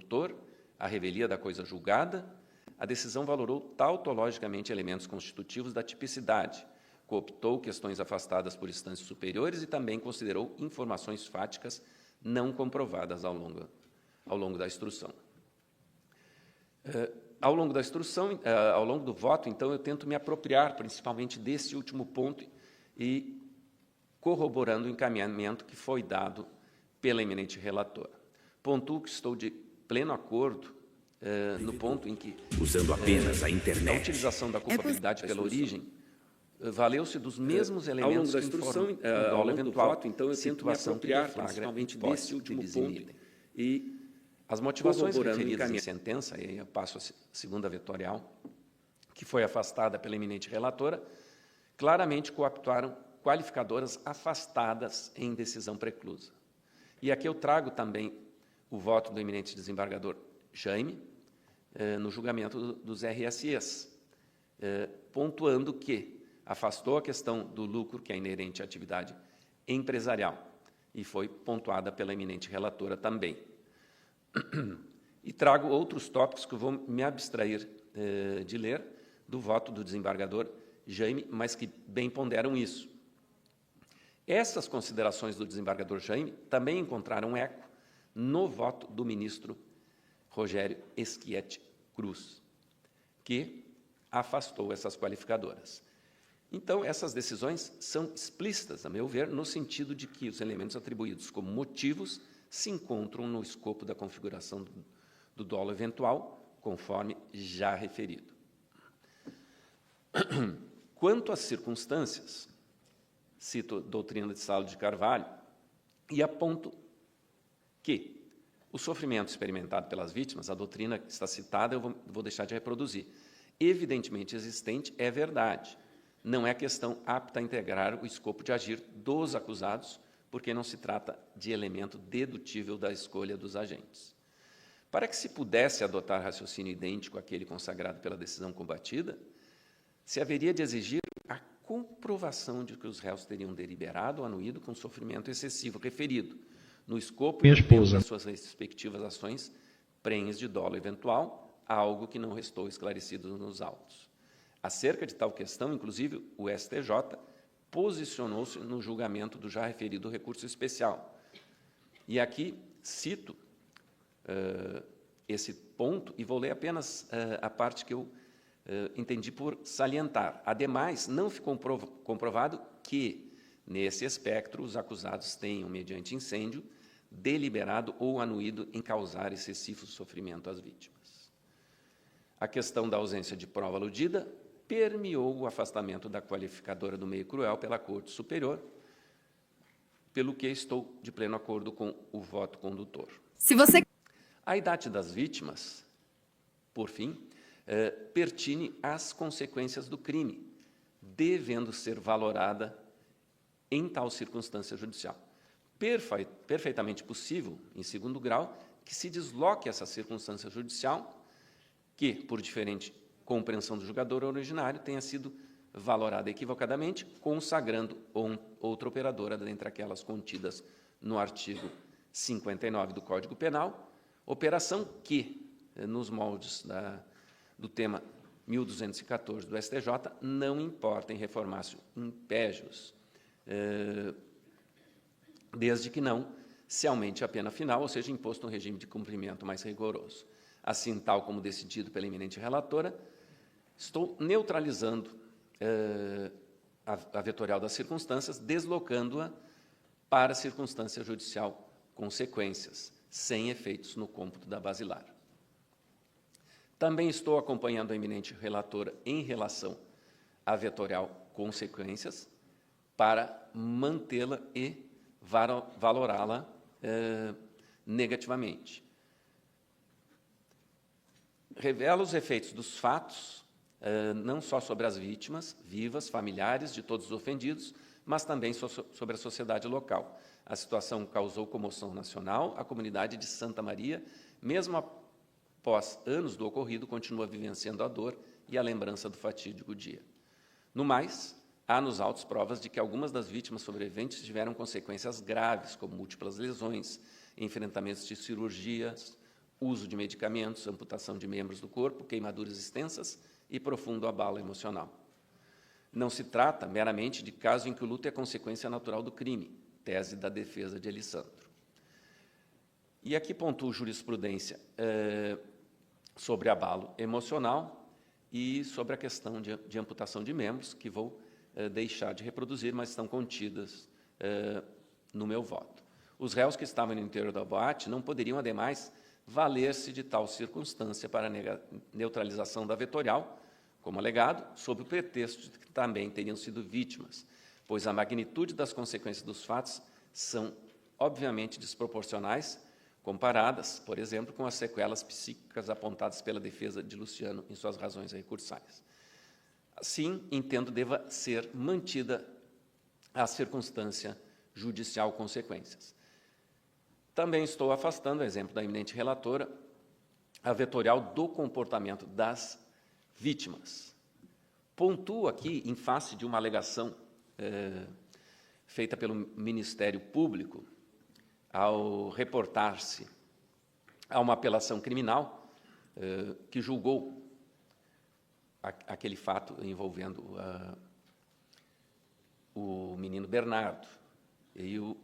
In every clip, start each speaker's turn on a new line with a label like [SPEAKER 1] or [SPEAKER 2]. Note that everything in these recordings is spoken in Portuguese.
[SPEAKER 1] condutor, a revelia da coisa julgada, a decisão valorou tautologicamente elementos constitutivos da tipicidade, cooptou questões afastadas por instâncias superiores e também considerou informações fáticas não comprovadas ao longo da instrução. Ao longo do voto, então, eu tento me apropriar principalmente desse último ponto e corroborando o encaminhamento que foi dado pela eminente relatora. Pontuo que estou de pleno acordo no ponto em que,
[SPEAKER 2] usando apenas a internet,
[SPEAKER 1] a utilização da culpabilidade pela origem valeu-se dos mesmos elementos que informam o dolo eventual, então eu tento me apropriar principalmente desse último ponto e as motivações referidas em sentença, e aí eu passo a segunda vetorial, que foi afastada pela eminente relatora, claramente cooptaram qualificadoras afastadas em decisão preclusa. E aqui eu trago também o voto do eminente desembargador Jaime, no julgamento dos RSEs, pontuando que afastou a questão do lucro, que é inerente à atividade empresarial, e foi pontuada pela eminente relatora também. E trago outros tópicos que eu vou me abstrair de ler do voto do desembargador Jaime, mas que bem ponderam isso. Essas considerações do desembargador Jaime também encontraram eco no voto do ministro Rogério Schietti Cruz, que afastou essas qualificadoras. Então, essas decisões são explícitas, a meu ver, no sentido de que os elementos atribuídos como motivos se encontram no escopo da configuração do dolo eventual, conforme já referido. Quanto às circunstâncias, cito a doutrina de Saulo de Carvalho e aponto que o sofrimento experimentado pelas vítimas, a doutrina que está citada, eu vou deixar de reproduzir, evidentemente existente, é verdade. Não é questão apta a integrar o escopo de agir dos acusados, porque não se trata de elemento dedutível da escolha dos agentes. Para que se pudesse adotar raciocínio idêntico àquele consagrado pela decisão combatida, se haveria de exigir a comprovação de que os réus teriam deliberado ou anuído com sofrimento excessivo referido, no escopo e tempo de suas respectivas ações prenhes de dolo eventual, algo que não restou esclarecido nos autos. Acerca de tal questão, inclusive, o STJ posicionou-se no julgamento do já referido recurso especial. E aqui cito esse ponto e vou ler apenas a parte que eu entendi por salientar. Ademais, não ficou comprovado que, nesse espectro, os acusados tenham, mediante incêndio, deliberado ou anuído em causar excessivo sofrimento às vítimas. A questão da ausência de prova aludida permeou o afastamento da qualificadora do meio cruel pela Corte Superior, pelo que estou de pleno acordo com o voto condutor. A idade das vítimas, por fim, pertine às consequências do crime, devendo ser valorada em tal circunstância judicial. Perfeitamente possível, em segundo grau, que se desloque essa circunstância judicial, que, por diferente compreensão do julgador originário, tenha sido valorada equivocadamente, consagrando outra operadora dentre aquelas contidas no artigo 59 do Código Penal, operação que, nos moldes do tema 1214 do STJ, não importa em reformácio impégios, desde que não se aumente a pena final, ou seja, imposto um regime de cumprimento mais rigoroso. Assim, tal como decidido pela eminente relatora, estou neutralizando a vetorial das circunstâncias, deslocando-a para a circunstância judicial consequências, sem efeitos no cômputo da basilar. Também estou acompanhando a eminente relatora em relação à vetorial consequências para mantê-la e valorá-la negativamente. Revela os efeitos dos fatos, não só sobre as vítimas vivas, familiares de todos os ofendidos, mas também sobre a sociedade local. A situação causou comoção nacional, a comunidade de Santa Maria, mesmo após anos do ocorrido, continua vivenciando a dor e a lembrança do fatídico dia. No mais, há nos autos provas de que algumas das vítimas sobreviventes tiveram consequências graves, como múltiplas lesões, enfrentamentos de cirurgias uso de medicamentos, amputação de membros do corpo, queimaduras extensas e profundo abalo emocional. Não se trata meramente de caso em que o luto é consequência natural do crime, tese da defesa de Elisandro. E aqui pontuo jurisprudência sobre abalo emocional e sobre a questão de amputação de membros, que vou deixar de reproduzir, mas estão contidas no meu voto. Os réus que estavam no interior da boate não poderiam, ademais, valer-se de tal circunstância para neutralização da vetorial, como alegado, sob o pretexto de que também teriam sido vítimas, pois a magnitude das consequências dos fatos são, obviamente, desproporcionais, comparadas, por exemplo, com as sequelas psíquicas apontadas pela defesa de Luciano em suas razões recursais. Assim, entendo deva ser mantida a circunstância judicial consequências. Também estou afastando, exemplo da eminente relatora, a vetorial do comportamento das vítimas. Pontuo aqui, em face de uma alegação feita pelo Ministério Público, ao reportar-se a uma apelação criminal que julgou aquele fato envolvendo o menino Bernardo.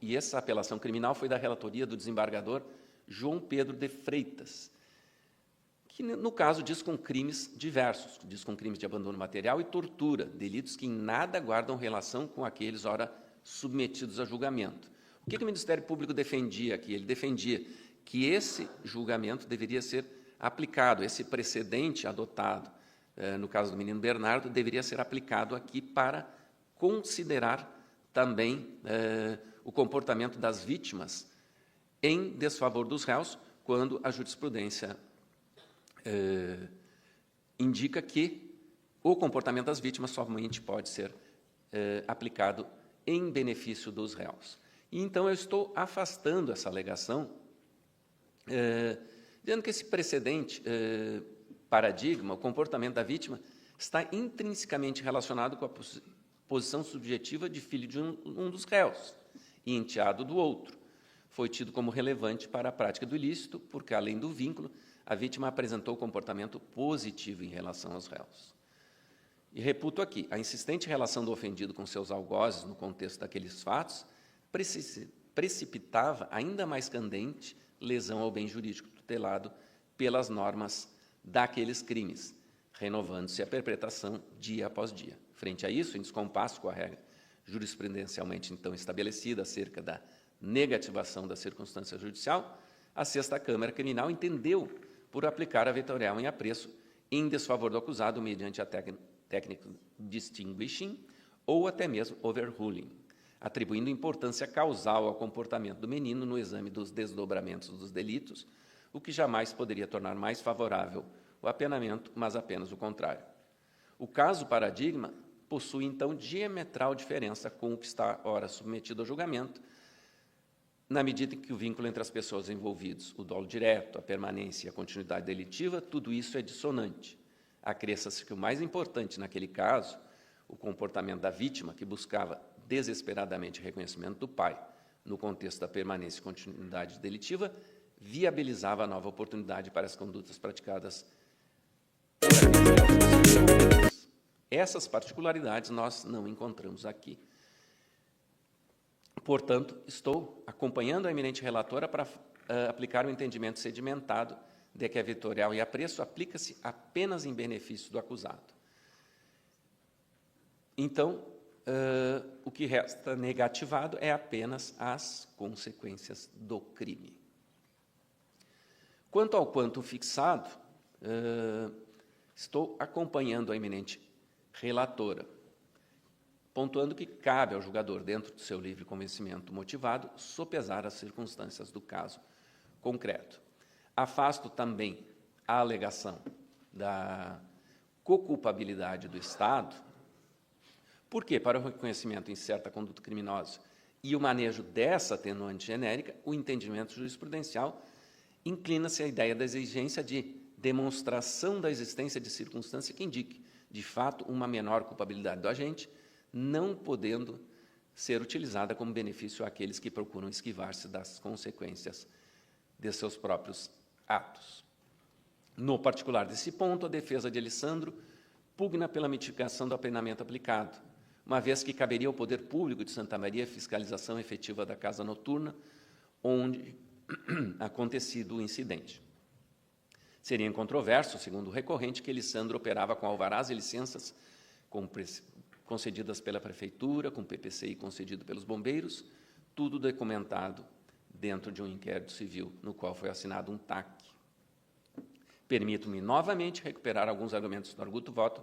[SPEAKER 1] E essa apelação criminal foi da relatoria do desembargador João Pedro de Freitas, que, no caso, diz com crimes diversos, diz com crimes de abandono material e tortura, delitos que em nada guardam relação com aqueles, ora, submetidos a julgamento. O que o Ministério Público defendia aqui? Ele defendia que esse julgamento deveria ser aplicado, esse precedente adotado, no caso do menino Bernardo, deveria ser aplicado aqui para considerar também o comportamento das vítimas em desfavor dos réus, quando a jurisprudência indica que o comportamento das vítimas somente pode ser aplicado em benefício dos réus. E, então, eu estou afastando essa alegação, dizendo que esse precedente paradigma, o comportamento da vítima, está intrinsecamente relacionado com a posição subjetiva de filho de um dos réus e enteado do outro. Foi tido como relevante para a prática do ilícito, porque, além do vínculo, a vítima apresentou comportamento positivo em relação aos réus. E reputo aqui, a insistente relação do ofendido com seus algozes no contexto daqueles fatos precipitava ainda mais candente lesão ao bem jurídico tutelado pelas normas daqueles crimes, renovando-se a perpetração dia após dia. Frente a isso, em descompasso com a regra jurisprudencialmente então estabelecida acerca da negativação da circunstância judicial, a Sexta Câmara Criminal entendeu por aplicar a vetorial em apreço em desfavor do acusado mediante a técnica distinguishing ou até mesmo overruling, atribuindo importância causal ao comportamento do menino no exame dos desdobramentos dos delitos, o que jamais poderia tornar mais favorável o apenamento, mas apenas o contrário. O caso paradigma possui, então, diametral diferença com o que está, ora, submetido ao julgamento, na medida em que o vínculo entre as pessoas envolvidas, o dolo direto, a permanência e a continuidade delitiva, tudo isso é dissonante. Acresça-se que o mais importante naquele caso, o comportamento da vítima, que buscava desesperadamente o reconhecimento do pai, no contexto da permanência e continuidade delitiva, viabilizava a nova oportunidade para as condutas praticadas. Essas particularidades nós não encontramos aqui. Portanto, estou acompanhando a eminente relatora para aplicar o entendimento sedimentado de que a vetorial em apreço aplica-se apenas em benefício do acusado. Então, o que resta negativado é apenas as consequências do crime. Quanto ao quanto fixado, estou acompanhando a eminente relatora, pontuando que cabe ao julgador, dentro do seu livre convencimento motivado, sopesar as circunstâncias do caso concreto. Afasto também a alegação da coculpabilidade do Estado, porque, para o reconhecimento em certa conduta criminosa e o manejo dessa atenuante genérica, o entendimento jurisprudencial inclina-se à ideia da exigência de demonstração da existência de circunstância que indique, de fato, uma menor culpabilidade do agente, não podendo ser utilizada como benefício àqueles que procuram esquivar-se das consequências de seus próprios atos. No particular desse ponto, a defesa de Alessandro pugna pela mitigação do apenamento aplicado, uma vez que caberia ao poder público de Santa Maria a fiscalização efetiva da casa noturna onde acontecido o incidente. Seria incontroverso, segundo o recorrente, que Alessandro operava com alvarás e licenças concedidas pela Prefeitura, com PPCI concedido pelos bombeiros, tudo documentado dentro de um inquérito civil, no qual foi assinado um TAC. Permito-me novamente recuperar alguns argumentos do arguto voto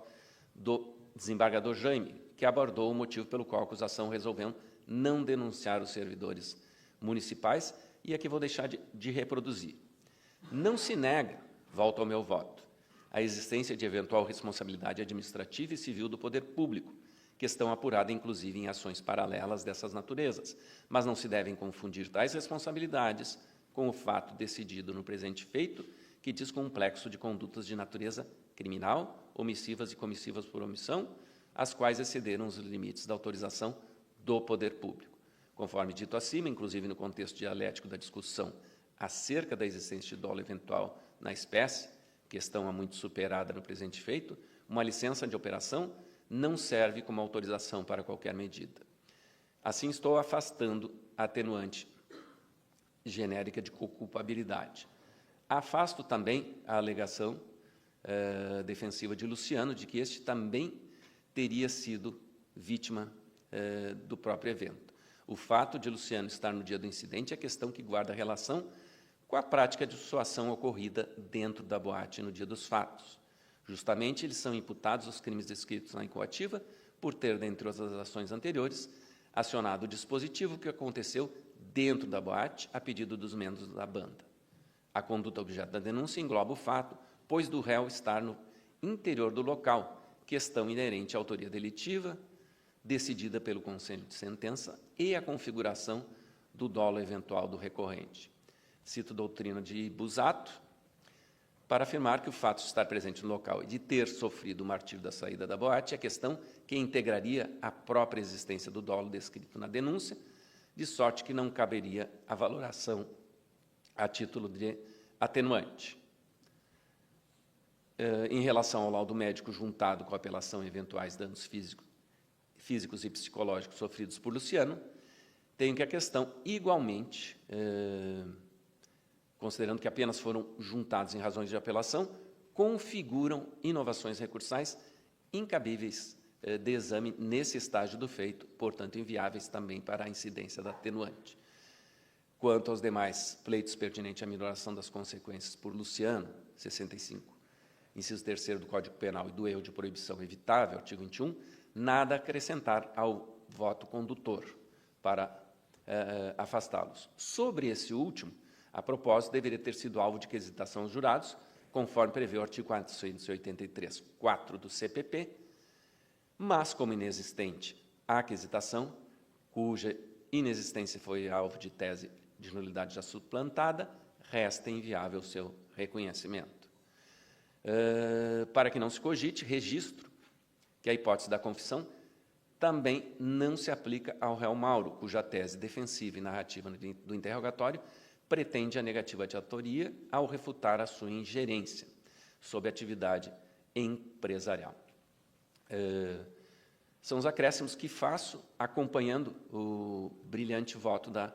[SPEAKER 1] do desembargador Jaime, que abordou o motivo pelo qual a acusação resolveu não denunciar os servidores municipais e aqui vou deixar de reproduzir. Não se nega, volto ao meu voto, a existência de eventual responsabilidade administrativa e civil do poder público, questão apurada, inclusive, em ações paralelas dessas naturezas, mas não se devem confundir tais responsabilidades com o fato decidido no presente feito, que diz complexo de condutas de natureza criminal, omissivas e comissivas por omissão, as quais excederam os limites da autorização do poder público. Conforme dito acima, inclusive no contexto dialético da discussão acerca da existência de dolo eventual na espécie, questão há muito superada no presente feito, uma licença de operação não serve como autorização para qualquer medida. Assim, estou afastando a atenuante genérica de culpabilidade. Afasto também a alegação defensiva de Luciano, de que este também teria sido vítima do próprio evento. O fato de Luciano estar no dia do incidente é questão que guarda relação com a prática de sua ação ocorrida dentro da boate no dia dos fatos. Justamente, eles são imputados os crimes descritos na incoativa por ter, dentre as ações anteriores, acionado o dispositivo que aconteceu dentro da boate a pedido dos membros da banda. A conduta objeto da denúncia engloba o fato, pois do réu estar no interior do local, questão inerente à autoria delitiva, decidida pelo Conselho de Sentença, e a configuração do dolo eventual do recorrente. Cito doutrina de Busato, para afirmar que o fato de estar presente no local e de ter sofrido o martírio da saída da boate é questão que integraria a própria existência do dolo descrito na denúncia, de sorte que não caberia a valoração a título de atenuante. Em relação ao laudo médico juntado com a apelação a eventuais danos físicos e psicológicos sofridos por Luciano, tenho que a questão, igualmente, considerando que apenas foram juntados em razões de apelação, configuram inovações recursais incabíveis de exame nesse estágio do feito, portanto, inviáveis também para a incidência da atenuante. Quanto aos demais pleitos pertinentes à minoração das consequências por Luciano, 65, inciso 3º do Código Penal e do erro de proibição evitável, artigo 21, nada a acrescentar ao voto condutor para afastá-los. Sobre esse último, a propósito, deveria ter sido alvo de quesitação aos jurados, conforme prevê o artigo 483-4 do CPP, mas, como inexistente a quesitação, cuja inexistência foi alvo de tese de nulidade já suplantada, resta inviável seu reconhecimento. Para que não se cogite, registro que a hipótese da confissão também não se aplica ao réu Mauro, cuja tese defensiva e narrativa do interrogatório pretende a negativa de autoria ao refutar a sua ingerência sob atividade empresarial. São os acréscimos que faço acompanhando o brilhante voto da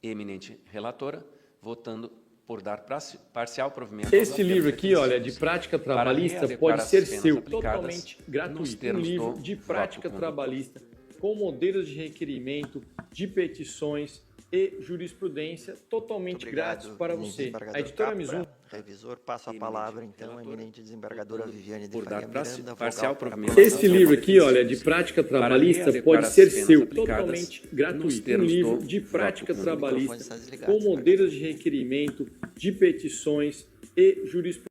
[SPEAKER 1] eminente relatora, votando por dar parcial provimento.
[SPEAKER 2] Esse livro aqui, olha, de prática trabalhista, pode ser seu, totalmente gratuito. Um livro de prática trabalhista com modelos de requerimento, de petições e jurisprudência totalmente grátis para você. A editora Mizuno.
[SPEAKER 3] Revisor, passo a palavra, então, a eminente desembargadora Viviane de
[SPEAKER 1] Faria
[SPEAKER 3] Miranda.
[SPEAKER 1] Parcial provimento.
[SPEAKER 2] Esse livro aqui, olha, de prática trabalhista, pode ser seu, totalmente gratuito. Um livro de prática trabalhista com modelos de requerimento, de petições e jurisprudência.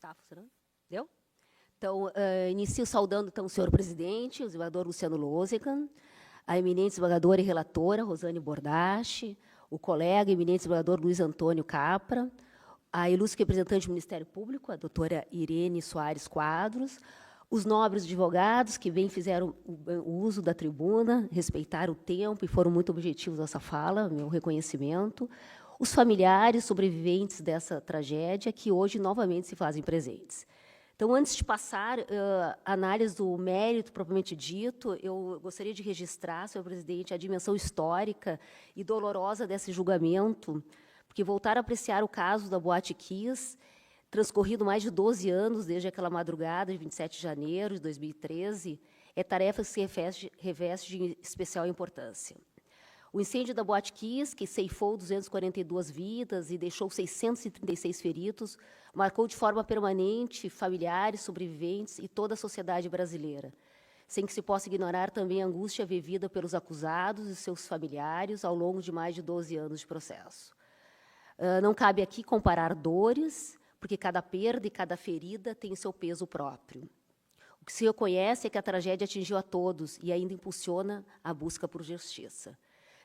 [SPEAKER 4] Tá funcionando? Deu? Então, inicio saudando, então, o senhor presidente, o desembargador Luciano Losegan, a eminente desembargadora e relatora, Rosane Bordache, o colega eminente desembargador Luiz Antônio Capra, a ilustre representante do Ministério Público, a doutora Irene Soares Quadros, os nobres advogados que bem fizeram o uso da tribuna, respeitaram o tempo e foram muito objetivos nessa fala, meu reconhecimento, os familiares sobreviventes dessa tragédia que hoje novamente se fazem presentes. Então, antes de passar a análise do mérito propriamente dito, eu gostaria de registrar, senhor presidente, a dimensão histórica e dolorosa desse julgamento, porque voltar a apreciar o caso da Boate Kiss, transcorrido mais de 12 anos desde aquela madrugada de 27 de janeiro de 2013, é tarefa que se reveste de especial importância. O incêndio da Boate Kiss, que ceifou 242 vidas e deixou 636 feridos, marcou de forma permanente familiares, sobreviventes e toda a sociedade brasileira, sem que se possa ignorar também a angústia vivida pelos acusados e seus familiares ao longo de mais de 12 anos de processo. Não cabe aqui comparar dores, porque cada perda e cada ferida tem seu peso próprio. O que se reconhece é que a tragédia atingiu a todos e ainda impulsiona a busca por justiça.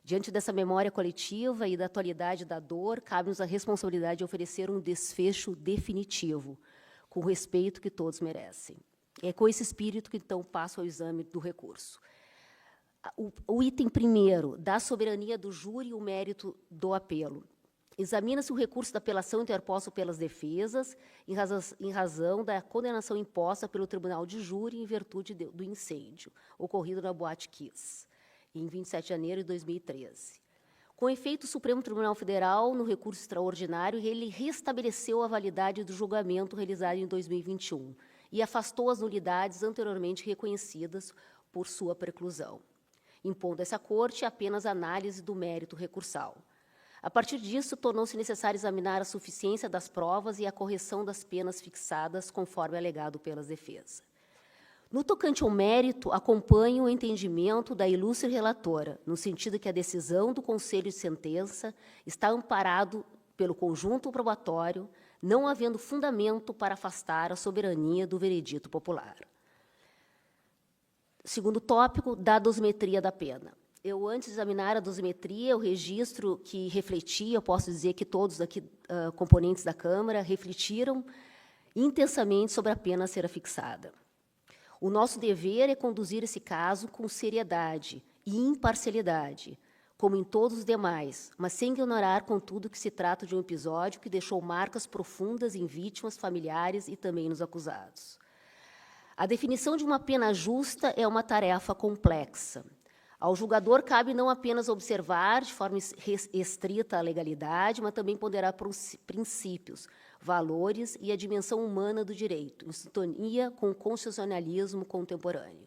[SPEAKER 4] Diante dessa memória coletiva e da atualidade da dor, cabe-nos a responsabilidade de oferecer um desfecho definitivo, com o respeito que todos merecem. É com esse espírito que, então, passo ao exame do recurso. O item primeiro, da soberania do júri e o mérito do apelo. Examina-se o recurso da apelação interposto pelas defesas, em razão da condenação imposta pelo Tribunal de Júri em virtude do incêndio ocorrido na Boate Kiss, em 27 de janeiro de 2013. Com efeito, o Supremo Tribunal Federal, no recurso extraordinário, ele restabeleceu a validade do julgamento realizado em 2021 e afastou as nulidades anteriormente reconhecidas por sua preclusão, impondo a essa Corte apenas a análise do mérito recursal. A partir disso, tornou-se necessário examinar a suficiência das provas e a correção das penas fixadas, conforme alegado pelas defesas. No tocante ao mérito, acompanho o entendimento da ilustre relatora, no sentido que a decisão do Conselho de Sentença está amparado pelo conjunto probatório, não havendo fundamento para afastar a soberania do veredito popular. Segundo tópico, da dosimetria da pena. Eu, antes de examinar a dosimetria, o registro que refletia, eu posso dizer que todos aqui, componentes da Câmara, refletiram intensamente sobre a pena a ser fixada. O nosso dever é conduzir esse caso com seriedade e imparcialidade, como em todos os demais, mas sem ignorar, contudo, que se trata de um episódio que deixou marcas profundas em vítimas, familiares e também nos acusados. A definição de uma pena justa é uma tarefa complexa. Ao julgador cabe não apenas observar de forma estrita a legalidade, mas também ponderar princípios, valores e a dimensão humana do direito, em sintonia com o constitucionalismo contemporâneo.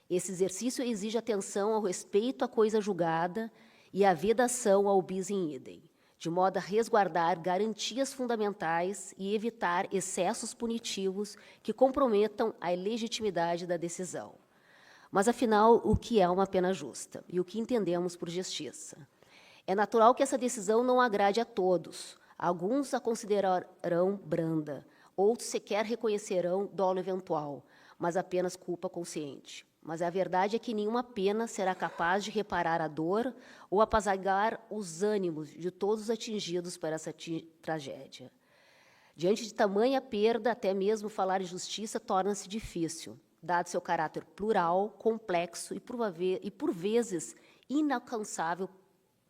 [SPEAKER 4] Esse exercício exige atenção ao respeito à coisa julgada e à vedação ao bis in idem, de modo a resguardar garantias fundamentais e evitar excessos punitivos que comprometam a legitimidade da decisão. Mas, afinal, o que é uma pena justa e o que entendemos por justiça? É natural que essa decisão não agrade a todos. Alguns a considerarão branda, outros sequer reconhecerão dolo eventual, mas apenas culpa consciente. Mas a verdade é que nenhuma pena será capaz de reparar a dor ou apaziguar os ânimos de todos os atingidos por essa tragédia. Diante de tamanha perda, até mesmo falar em justiça torna-se difícil, dado seu caráter plural, complexo e, por vezes, inalcançável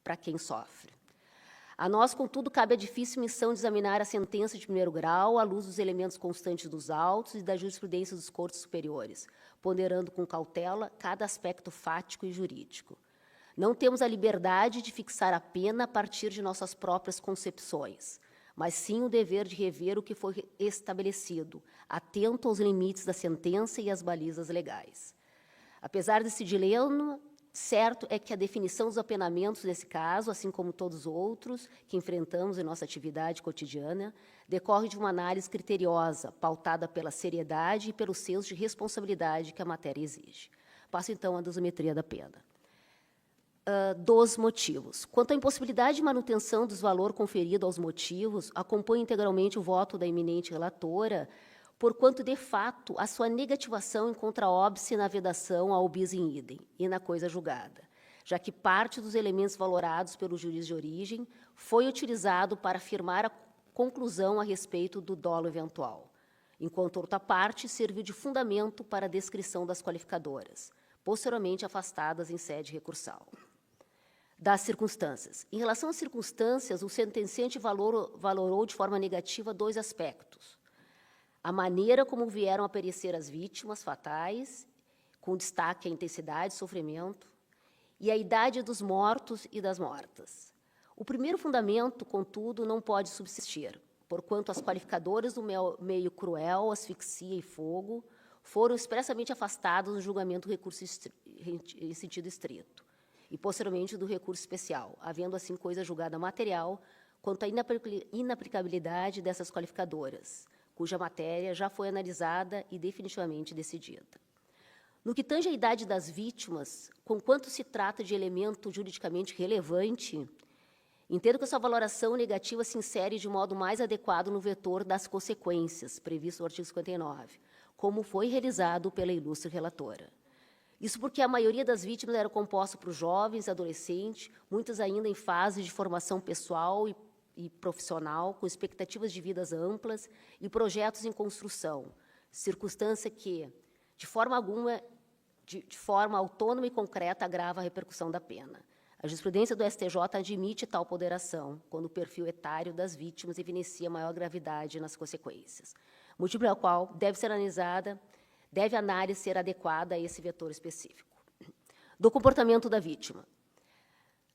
[SPEAKER 4] para quem sofre. A nós, contudo, cabe a difícil missão de examinar a sentença de primeiro grau à luz dos elementos constantes dos autos e da jurisprudência dos cortes superiores, ponderando com cautela cada aspecto fático e jurídico. Não temos a liberdade de fixar a pena a partir de nossas próprias concepções, mas sim o dever de rever o que foi estabelecido, atento aos limites da sentença e às balizas legais. Apesar desse dilema, certo é que a definição dos apenamentos nesse caso, assim como todos os outros que enfrentamos em nossa atividade cotidiana, decorre de uma análise criteriosa, pautada pela seriedade e pelo senso de responsabilidade que a matéria exige. Passo, então, à dosimetria da pena. dos motivos. Quanto à impossibilidade de manutenção dos valores conferidos aos motivos, acompanho integralmente o voto da eminente relatora, porquanto, de fato, a sua negativação encontra óbice na vedação ao bis in idem e na coisa julgada, já que parte dos elementos valorados pelo juiz de origem foi utilizado para afirmar a conclusão a respeito do dolo eventual, enquanto outra parte serviu de fundamento para a descrição das qualificadoras, posteriormente afastadas em sede recursal. Das circunstâncias. Em relação às circunstâncias, o sentenciante valorou de forma negativa 2 aspectos. A maneira como vieram a perecer as vítimas fatais, com destaque à intensidade de sofrimento, e a idade dos mortos e das mortas. O primeiro fundamento, contudo, não pode subsistir, porquanto as qualificadoras do meio cruel, asfixia e fogo foram expressamente afastadas do julgamento do recurso em sentido estrito e, posteriormente, do recurso especial, havendo, assim, coisa julgada material quanto à inaplicabilidade dessas qualificadoras, cuja matéria já foi analisada e definitivamente decidida. No que tange à idade das vítimas, conquanto se trata de elemento juridicamente relevante, entendo que a sua valoração negativa se insere de modo mais adequado no vetor das consequências, previsto no artigo 59, como foi realizado pela ilustre relatora. Isso porque a maioria das vítimas era composta por jovens, adolescentes, muitas ainda em fase de formação pessoal e profissional, com expectativas de vidas amplas e projetos em construção, circunstância que, de forma alguma, de forma autônoma e concreta, agrava a repercussão da pena. A jurisprudência do STJ admite tal ponderação, quando o perfil etário das vítimas evidencia maior gravidade nas consequências, motivo pelo qual deve a análise ser adequada a esse vetor específico. Do comportamento da vítima.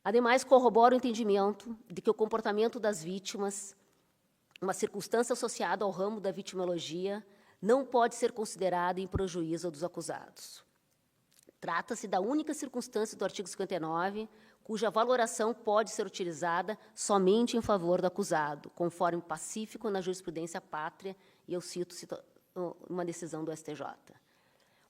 [SPEAKER 4] Ademais, corrobora o entendimento de que o comportamento das vítimas, uma circunstância associada ao ramo da vitimologia, não pode ser considerada em prejuízo dos acusados. Trata-se da única circunstância do artigo 59, cuja valoração pode ser utilizada somente em favor do acusado, conforme pacífico na jurisprudência pátria, e eu cito uma decisão do STJ.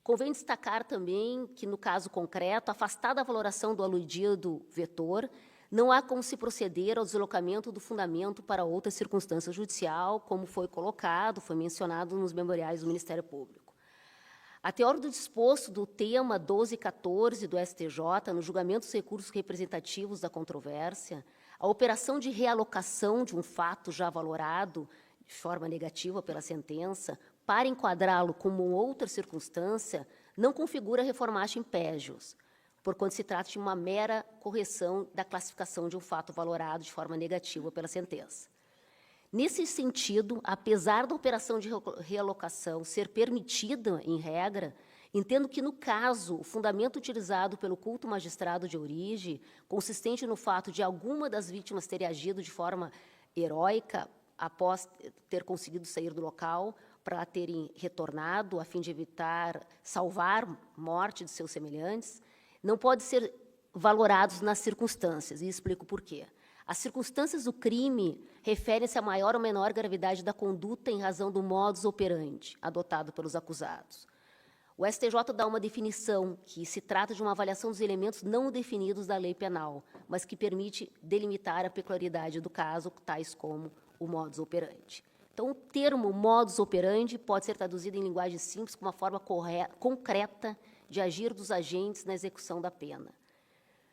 [SPEAKER 4] Convém destacar também que, no caso concreto, afastada a valoração do aludido vetor, não há como se proceder ao deslocamento do fundamento para outra circunstância judicial, como foi colocado, foi mencionado nos memoriais do Ministério Público. A teoria do disposto do tema 1214 do STJ, no julgamento dos recursos representativos da controvérsia, a operação de realocação de um fato já valorado de forma negativa pela sentença, para enquadrá-lo como outra circunstância, não configura reformatio impégios, porquanto se trata de uma mera correção da classificação de um fato valorado de forma negativa pela sentença. Nesse sentido, apesar da operação de realocação ser permitida em regra, entendo que, no caso, o fundamento utilizado pelo culto magistrado de origem, consistente no fato de alguma das vítimas ter agido de forma heróica após ter conseguido sair do local, para terem retornado, a fim de salvar morte de seus semelhantes, não pode ser valorados nas circunstâncias, e explico por quê. As circunstâncias do crime referem-se à maior ou menor gravidade da conduta em razão do modus operandi adotado pelos acusados. O STJ dá uma definição que se trata de uma avaliação dos elementos não definidos da lei penal, mas que permite delimitar a peculiaridade do caso, tais como o modus operandi. Então, o termo modus operandi pode ser traduzido em linguagem simples como uma forma concreta de agir dos agentes na execução da pena,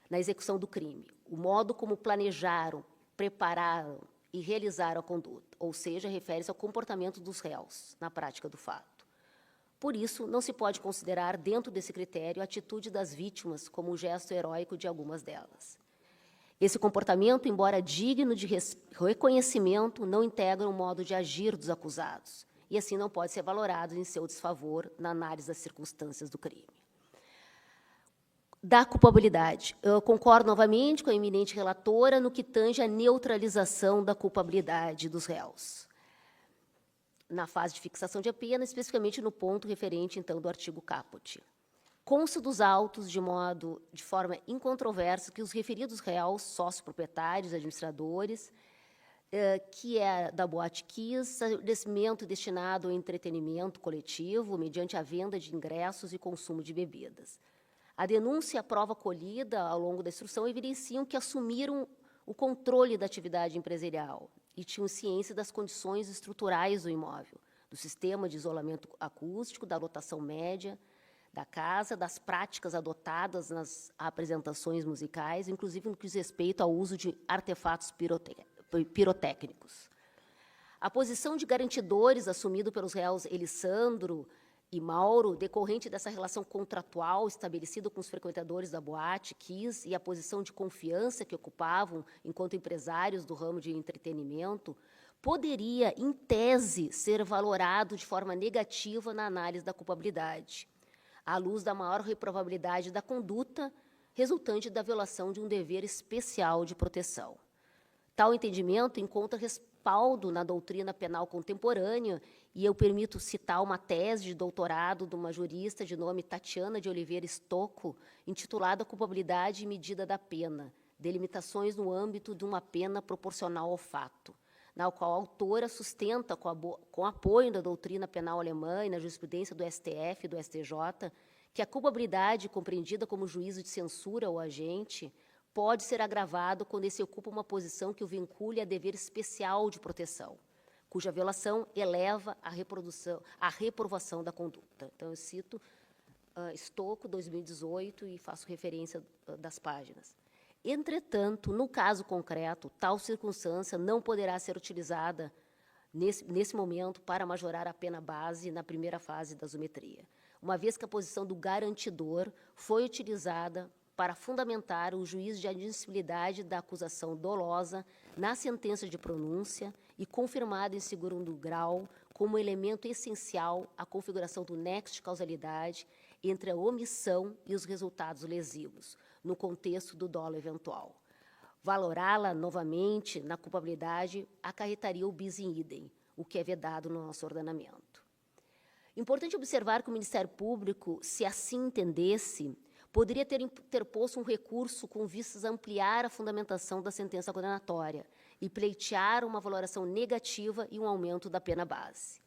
[SPEAKER 4] na execução do crime. O modo como planejaram, prepararam e realizaram a conduta, ou seja, refere-se ao comportamento dos réus na prática do fato. Por isso, não se pode considerar, dentro desse critério, a atitude das vítimas como um gesto heróico de algumas delas. Esse comportamento, embora digno de reconhecimento, não integra o modo de agir dos acusados, e assim não pode ser valorado em seu desfavor na análise das circunstâncias do crime. Da culpabilidade. Eu concordo novamente com a eminente relatora no que tange à neutralização da culpabilidade dos réus, na fase de fixação de pena, especificamente no ponto referente, então, do artigo caput. Consta dos autos, de forma incontroversa, que os referidos réus, sócios proprietários, administradores, que é da Boate Kiss, estabelecimento destinado ao entretenimento coletivo, mediante a venda de ingressos e consumo de bebidas. A denúncia e a prova colhida ao longo da instrução evidenciam que assumiram o controle da atividade empresarial e tinham ciência das condições estruturais do imóvel, do sistema de isolamento acústico, da lotação média da casa, das práticas adotadas nas apresentações musicais, inclusive no que diz respeito ao uso de artefatos pirotécnicos. A posição de garantidores assumido pelos réus Elissandro e Mauro, decorrente dessa relação contratual estabelecida com os frequentadores da boate Kiss e a posição de confiança que ocupavam enquanto empresários do ramo de entretenimento, poderia, em tese, ser valorado de forma negativa na análise da culpabilidade, à luz da maior reprovabilidade da conduta resultante da violação de um dever especial de proteção. Tal entendimento encontra respaldo na doutrina penal contemporânea, e eu permito citar uma tese de doutorado de uma jurista de nome Tatiana de Oliveira Stocco, intitulada Culpabilidade e Medida da Pena, delimitações no âmbito de uma pena proporcional ao fato, na qual a autora sustenta, com apoio da doutrina penal alemã e na jurisprudência do STF e do STJ, que a culpabilidade, compreendida como juízo de censura ao agente, pode ser agravado quando esse ocupa uma posição que o vincule a dever especial de proteção, cuja violação eleva a reprovação da conduta. Então, eu cito Stocco, 2018, e faço referência das páginas. Entretanto, no caso concreto, tal circunstância não poderá ser utilizada nesse momento para majorar a pena base na primeira fase da zoometria, uma vez que a posição do garantidor foi utilizada para fundamentar o juízo de admissibilidade da acusação dolosa na sentença de pronúncia e confirmada em segundo grau como elemento essencial à configuração do nexo de causalidade entre a omissão e os resultados lesivos, no contexto do dolo eventual. Valorá-la novamente na culpabilidade acarretaria o bis in idem, o que é vedado no nosso ordenamento. Importante observar que o Ministério Público, se assim entendesse, poderia ter interposto um recurso com vistas a ampliar a fundamentação da sentença condenatória e pleitear uma valoração negativa e um aumento da pena base.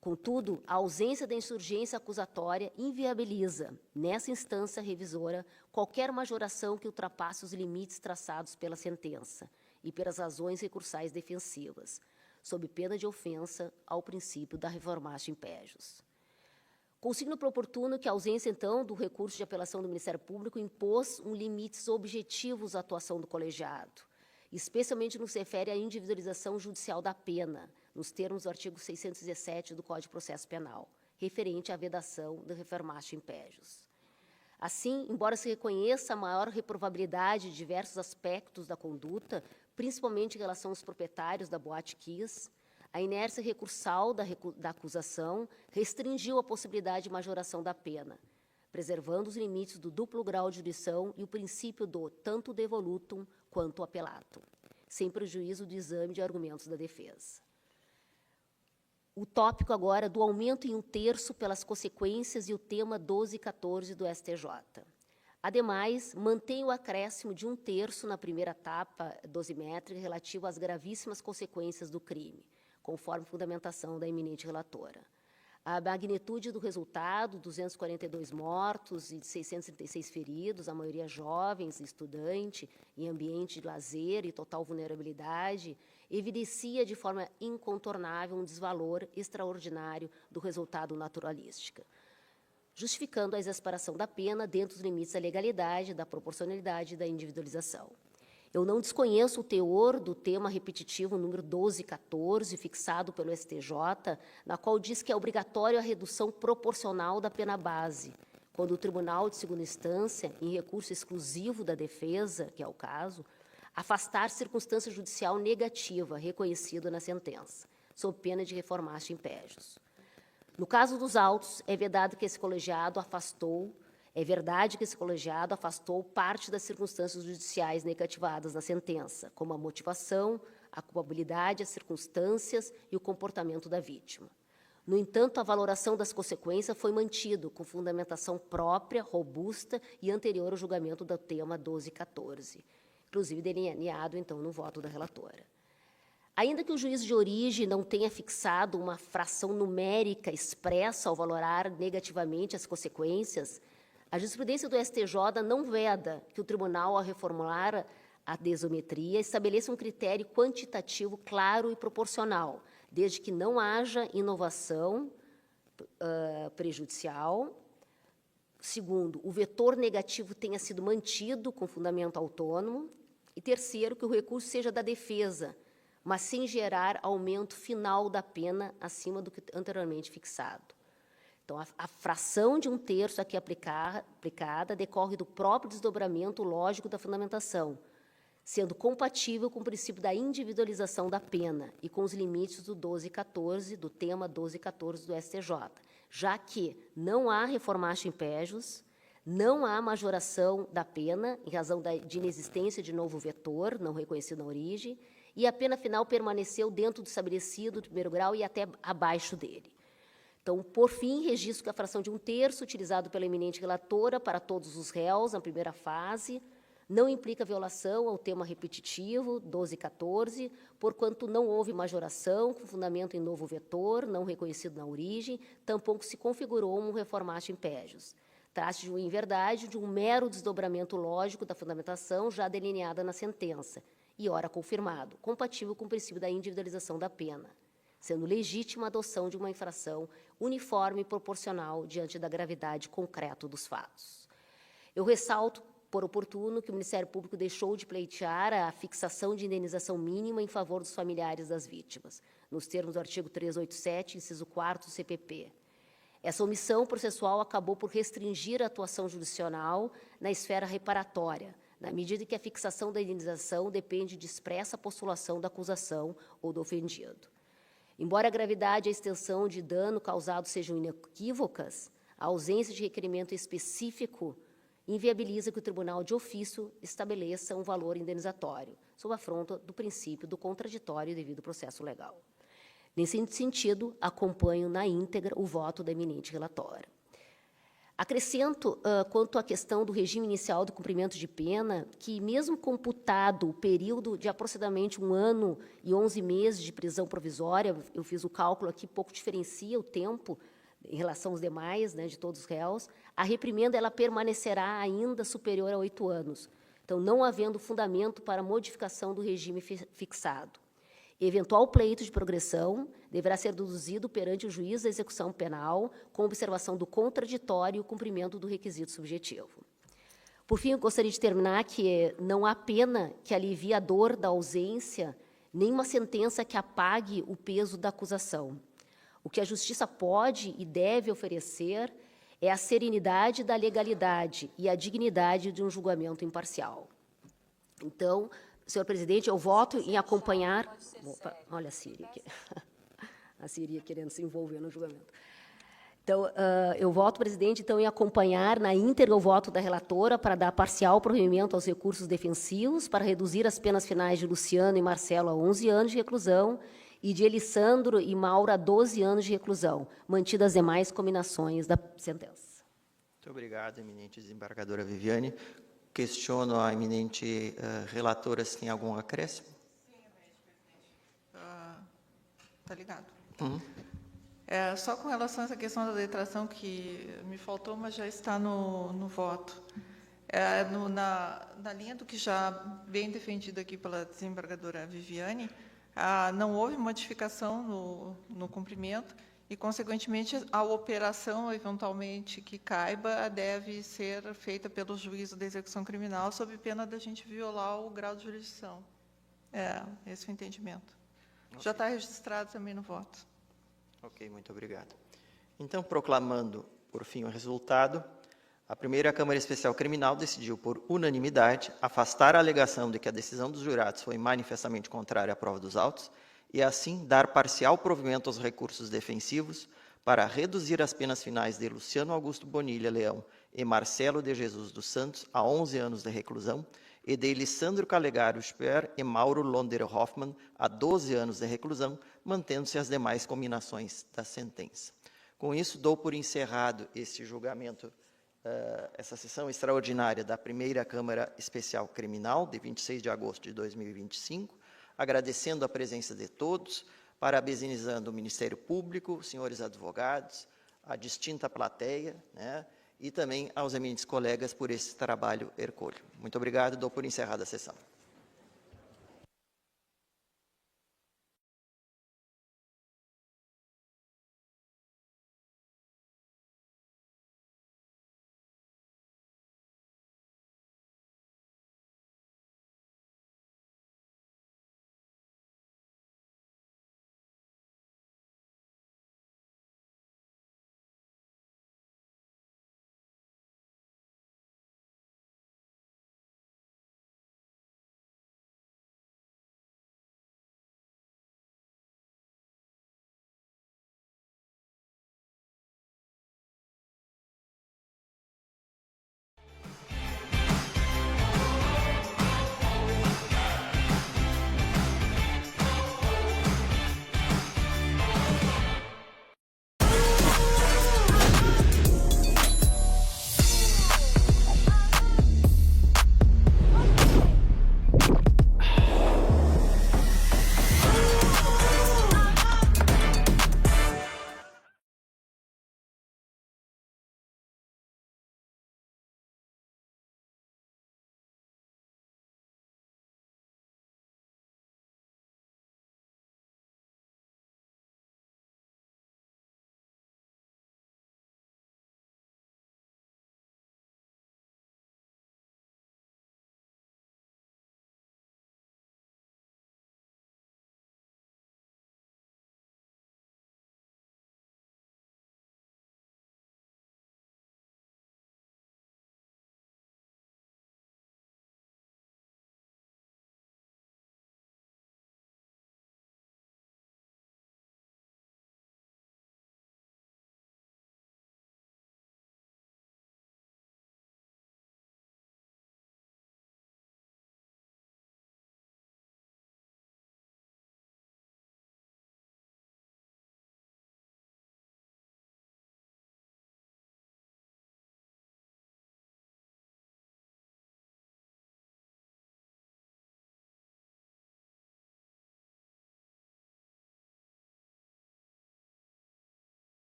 [SPEAKER 4] Contudo, a ausência da insurgência acusatória inviabiliza, nessa instância revisora, qualquer majoração que ultrapasse os limites traçados pela sentença e pelas razões recursais defensivas, sob pena de ofensa ao princípio da reformatio impejus. Consigno por oportuno que a ausência, então, do recurso de apelação do Ministério Público impôs limites objetivos à atuação do colegiado, especialmente no que se refere à individualização judicial da pena, nos termos do artigo 617 do Código de Processo Penal, referente à vedação do reformatio impejus. Assim, embora se reconheça a maior reprovabilidade de diversos aspectos da conduta, principalmente em relação aos proprietários da boate Kiss, a inércia recursal da acusação restringiu a possibilidade de majoração da pena, preservando os limites do duplo grau de jurisdição e o princípio do tanto devolutum quanto apelatum, sem prejuízo do exame de argumentos da defesa. O tópico agora do aumento em 1/3 pelas consequências e o tema 12 e 14 do STJ. Ademais, mantém o acréscimo de 1/3 na primeira etapa dosimétrica relativo às gravíssimas consequências do crime, conforme fundamentação da eminente relatora. A magnitude do resultado, 242 mortos e 636 feridos, a maioria jovens, estudante, em ambiente de lazer e total vulnerabilidade, evidencia de forma incontornável um desvalor extraordinário do resultado naturalístico, justificando a exasperação da pena dentro dos limites da legalidade, da proporcionalidade e da individualização. Eu não desconheço o teor do tema repetitivo número 12 e 14, fixado pelo STJ, na qual diz que é obrigatório a redução proporcional da pena base, quando o Tribunal de Segunda Instância, em recurso exclusivo da defesa, que é o caso, afastar circunstância judicial negativa reconhecida na sentença, sob pena de reformatio impejus. No caso dos autos, é verdade que esse colegiado afastou parte das circunstâncias judiciais negativadas na sentença, como a motivação, a culpabilidade, as circunstâncias e o comportamento da vítima. No entanto, a valoração das consequências foi mantido, com fundamentação própria, robusta e anterior ao julgamento do tema 12 e 14, inclusive delineado, então, no voto da relatora. Ainda que o juízo de origem não tenha fixado uma fração numérica expressa ao valorar negativamente as consequências, A jurisprudência do STJ não veda que o tribunal, ao reformular a desometria, estabeleça um critério quantitativo claro e proporcional, desde que não haja inovação prejudicial. Segundo, o vetor negativo tenha sido mantido com fundamento autônomo. E terceiro, que o recurso seja da defesa, mas sem gerar aumento final da pena acima do que anteriormente fixado. Então, a fração de 1/3 aqui aplicada decorre do próprio desdobramento lógico da fundamentação, sendo compatível com o princípio da individualização da pena e com os limites do 1214, do tema 1214 do STJ, já que não há reformatio impejus, não há majoração da pena, em razão de inexistência de novo vetor, não reconhecido na origem, e a pena final permaneceu dentro do estabelecido do primeiro grau e até abaixo dele. Então, por fim, registro que a fração de 1/3, utilizado pela eminente relatora para todos os réus na primeira fase, não implica violação ao tema repetitivo 1214, porquanto não houve majoração com fundamento em novo vetor, não reconhecido na origem, tampouco se configurou um reformatio impejus. Trata-se, em verdade, de um mero desdobramento lógico da fundamentação já delineada na sentença, e ora confirmado, compatível com o princípio da individualização da pena, sendo legítima a adoção de uma infração uniforme e proporcional diante da gravidade concreta dos fatos. Eu ressalto, por oportuno, que o Ministério Público deixou de pleitear a fixação de indenização mínima em favor dos familiares das vítimas, nos termos do artigo 387, inciso 4º do CPP. Essa omissão processual acabou por restringir a atuação jurisdicional na esfera reparatória, na medida em que a fixação da indenização depende de expressa postulação da acusação ou do ofendido. Embora a gravidade e a extensão de dano causado sejam inequívocas, a ausência de requerimento específico inviabiliza que o tribunal de ofício estabeleça um valor indenizatório, sob a afronta do princípio do contraditório e devido processo legal. Nesse sentido, acompanho na íntegra o voto da eminente relatora. Acrescento, quanto à questão do regime inicial do cumprimento de pena, que, mesmo computado o período de aproximadamente 1 ano e 11 meses de prisão provisória, eu fiz o cálculo aqui, pouco diferencia o tempo em relação aos demais, né, de todos os réus, a reprimenda ela permanecerá ainda superior a 8 anos. Então, não havendo fundamento para modificação do regime fixado. Eventual pleito de progressão deverá ser deduzido perante o juiz da execução penal, com observação do contraditório e o cumprimento do requisito subjetivo. Por fim, eu gostaria de terminar que não há pena que alivie a dor da ausência, nem uma sentença que apague o peso da acusação. O que a justiça pode e deve oferecer é a serenidade da legalidade e a dignidade de um julgamento imparcial. Então, senhor presidente, eu voto em acompanhar... Opa, olha a Síria aqui. A Síria querendo se envolver no julgamento. Então, eu voto, presidente, então, em acompanhar na íntegra o voto da relatora para dar parcial provimento aos recursos defensivos, para reduzir as penas finais de Luciano e Marcelo a 11 anos de reclusão e de Elissandro e Maura a 12 anos de reclusão, mantidas as demais combinações da sentença.
[SPEAKER 3] Muito obrigado, eminente desembargadora Viviane. Questiono a eminente relatora se tem algum acréscimo.
[SPEAKER 5] Sim, eminente presidente. Está ligado.
[SPEAKER 3] Uhum.
[SPEAKER 5] Só com relação a essa questão da letração que me faltou, mas já está no voto. Na linha do que já bem defendido aqui pela desembargadora Viviane, não houve modificação no cumprimento e, consequentemente, a operação, eventualmente, que caiba, deve ser feita pelo juízo da execução criminal, sob pena da gente violar o grau de jurisdição. Esse é o entendimento. Okay. Já está registrado também no voto.
[SPEAKER 3] Ok, muito obrigado. Então, proclamando, por fim, o resultado, a primeira Câmara Especial Criminal decidiu, por unanimidade, afastar a alegação de que a decisão dos jurados foi manifestamente contrária à prova dos autos e, assim, dar parcial provimento aos recursos defensivos para reduzir as penas finais de Luciano Augusto Bonilha Leão e Marcelo de Jesus dos Santos a 11 anos de reclusão e de Elissandro Calegaro Sper e Mauro Londer Hoffmann a 12 anos de reclusão, mantendo-se as demais combinações da sentença. Com isso, dou por encerrado este julgamento, essa sessão extraordinária da primeira Câmara Especial Criminal, de 26 de agosto de 2025, agradecendo a presença de todos, parabenizando o Ministério Público, senhores advogados, a distinta plateia, né, e também aos eminentes colegas por esse trabalho hercúleo. Muito obrigado, dou por encerrada a sessão.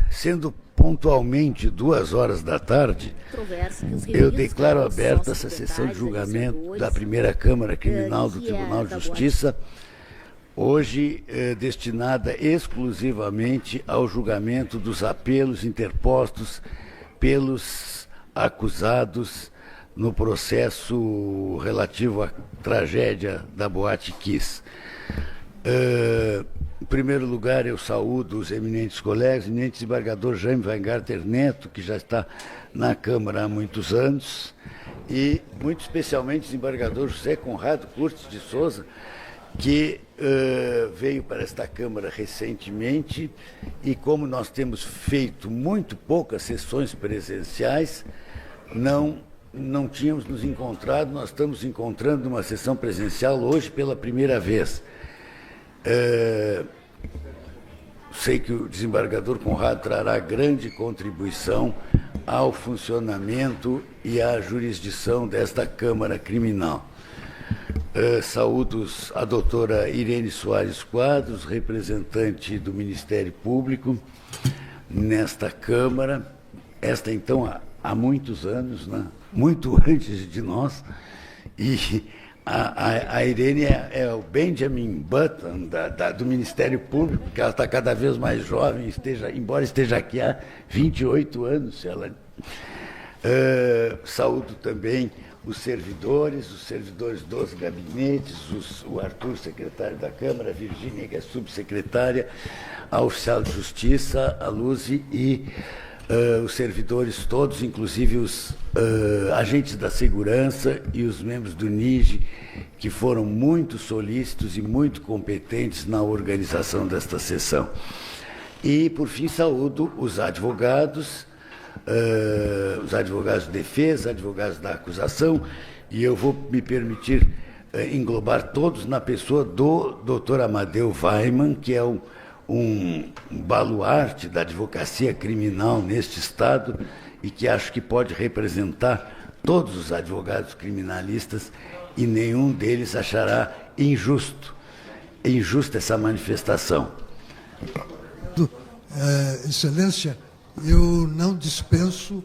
[SPEAKER 6] Sendo pontualmente 2h da tarde, eu declaro aberta essa sessão de julgamento da primeira Câmara Criminal do Tribunal de Justiça, hoje destinada exclusivamente ao julgamento dos apelos interpostos pelos acusados no processo relativo à tragédia da Boate Kiss. Em primeiro lugar, eu saúdo os eminentes colegas, eminente desembargador Jaime Weingarten Neto, que já está na Câmara há muitos anos, e muito especialmente o desembargador José Conrado Curtis de Souza, que veio para esta Câmara recentemente, e como nós temos feito muito poucas sessões presenciais, não tínhamos nos encontrado, nós estamos encontrando uma sessão presencial hoje pela primeira vez. Sei que o desembargador Conrado trará grande contribuição ao funcionamento e à jurisdição desta Câmara Criminal. Saúdo a doutora Irene Soares Quadros, representante do Ministério Público nesta Câmara, esta então há muitos anos, né? Muito antes de nós, e a Irene é o Benjamin Button do Ministério Público, porque ela está cada vez mais jovem, embora esteja aqui há 28 anos. Saúdo também os servidores dos gabinetes, o Arthur, secretário da Câmara, a Virgínia, que é subsecretária, a oficial de Justiça, a Luzi e os servidores todos, inclusive os agentes da segurança e os membros do NIGE, que foram muito solícitos e muito competentes na organização desta sessão. E, por fim, saúdo os advogados de defesa, advogados da acusação, e eu vou me permitir englobar todos na pessoa do Dr. Amadeu Weimann, que é um baluarte da advocacia criminal neste Estado e que acho que pode representar todos os advogados criminalistas e nenhum deles achará injusta essa manifestação.
[SPEAKER 7] Excelência, eu não dispenso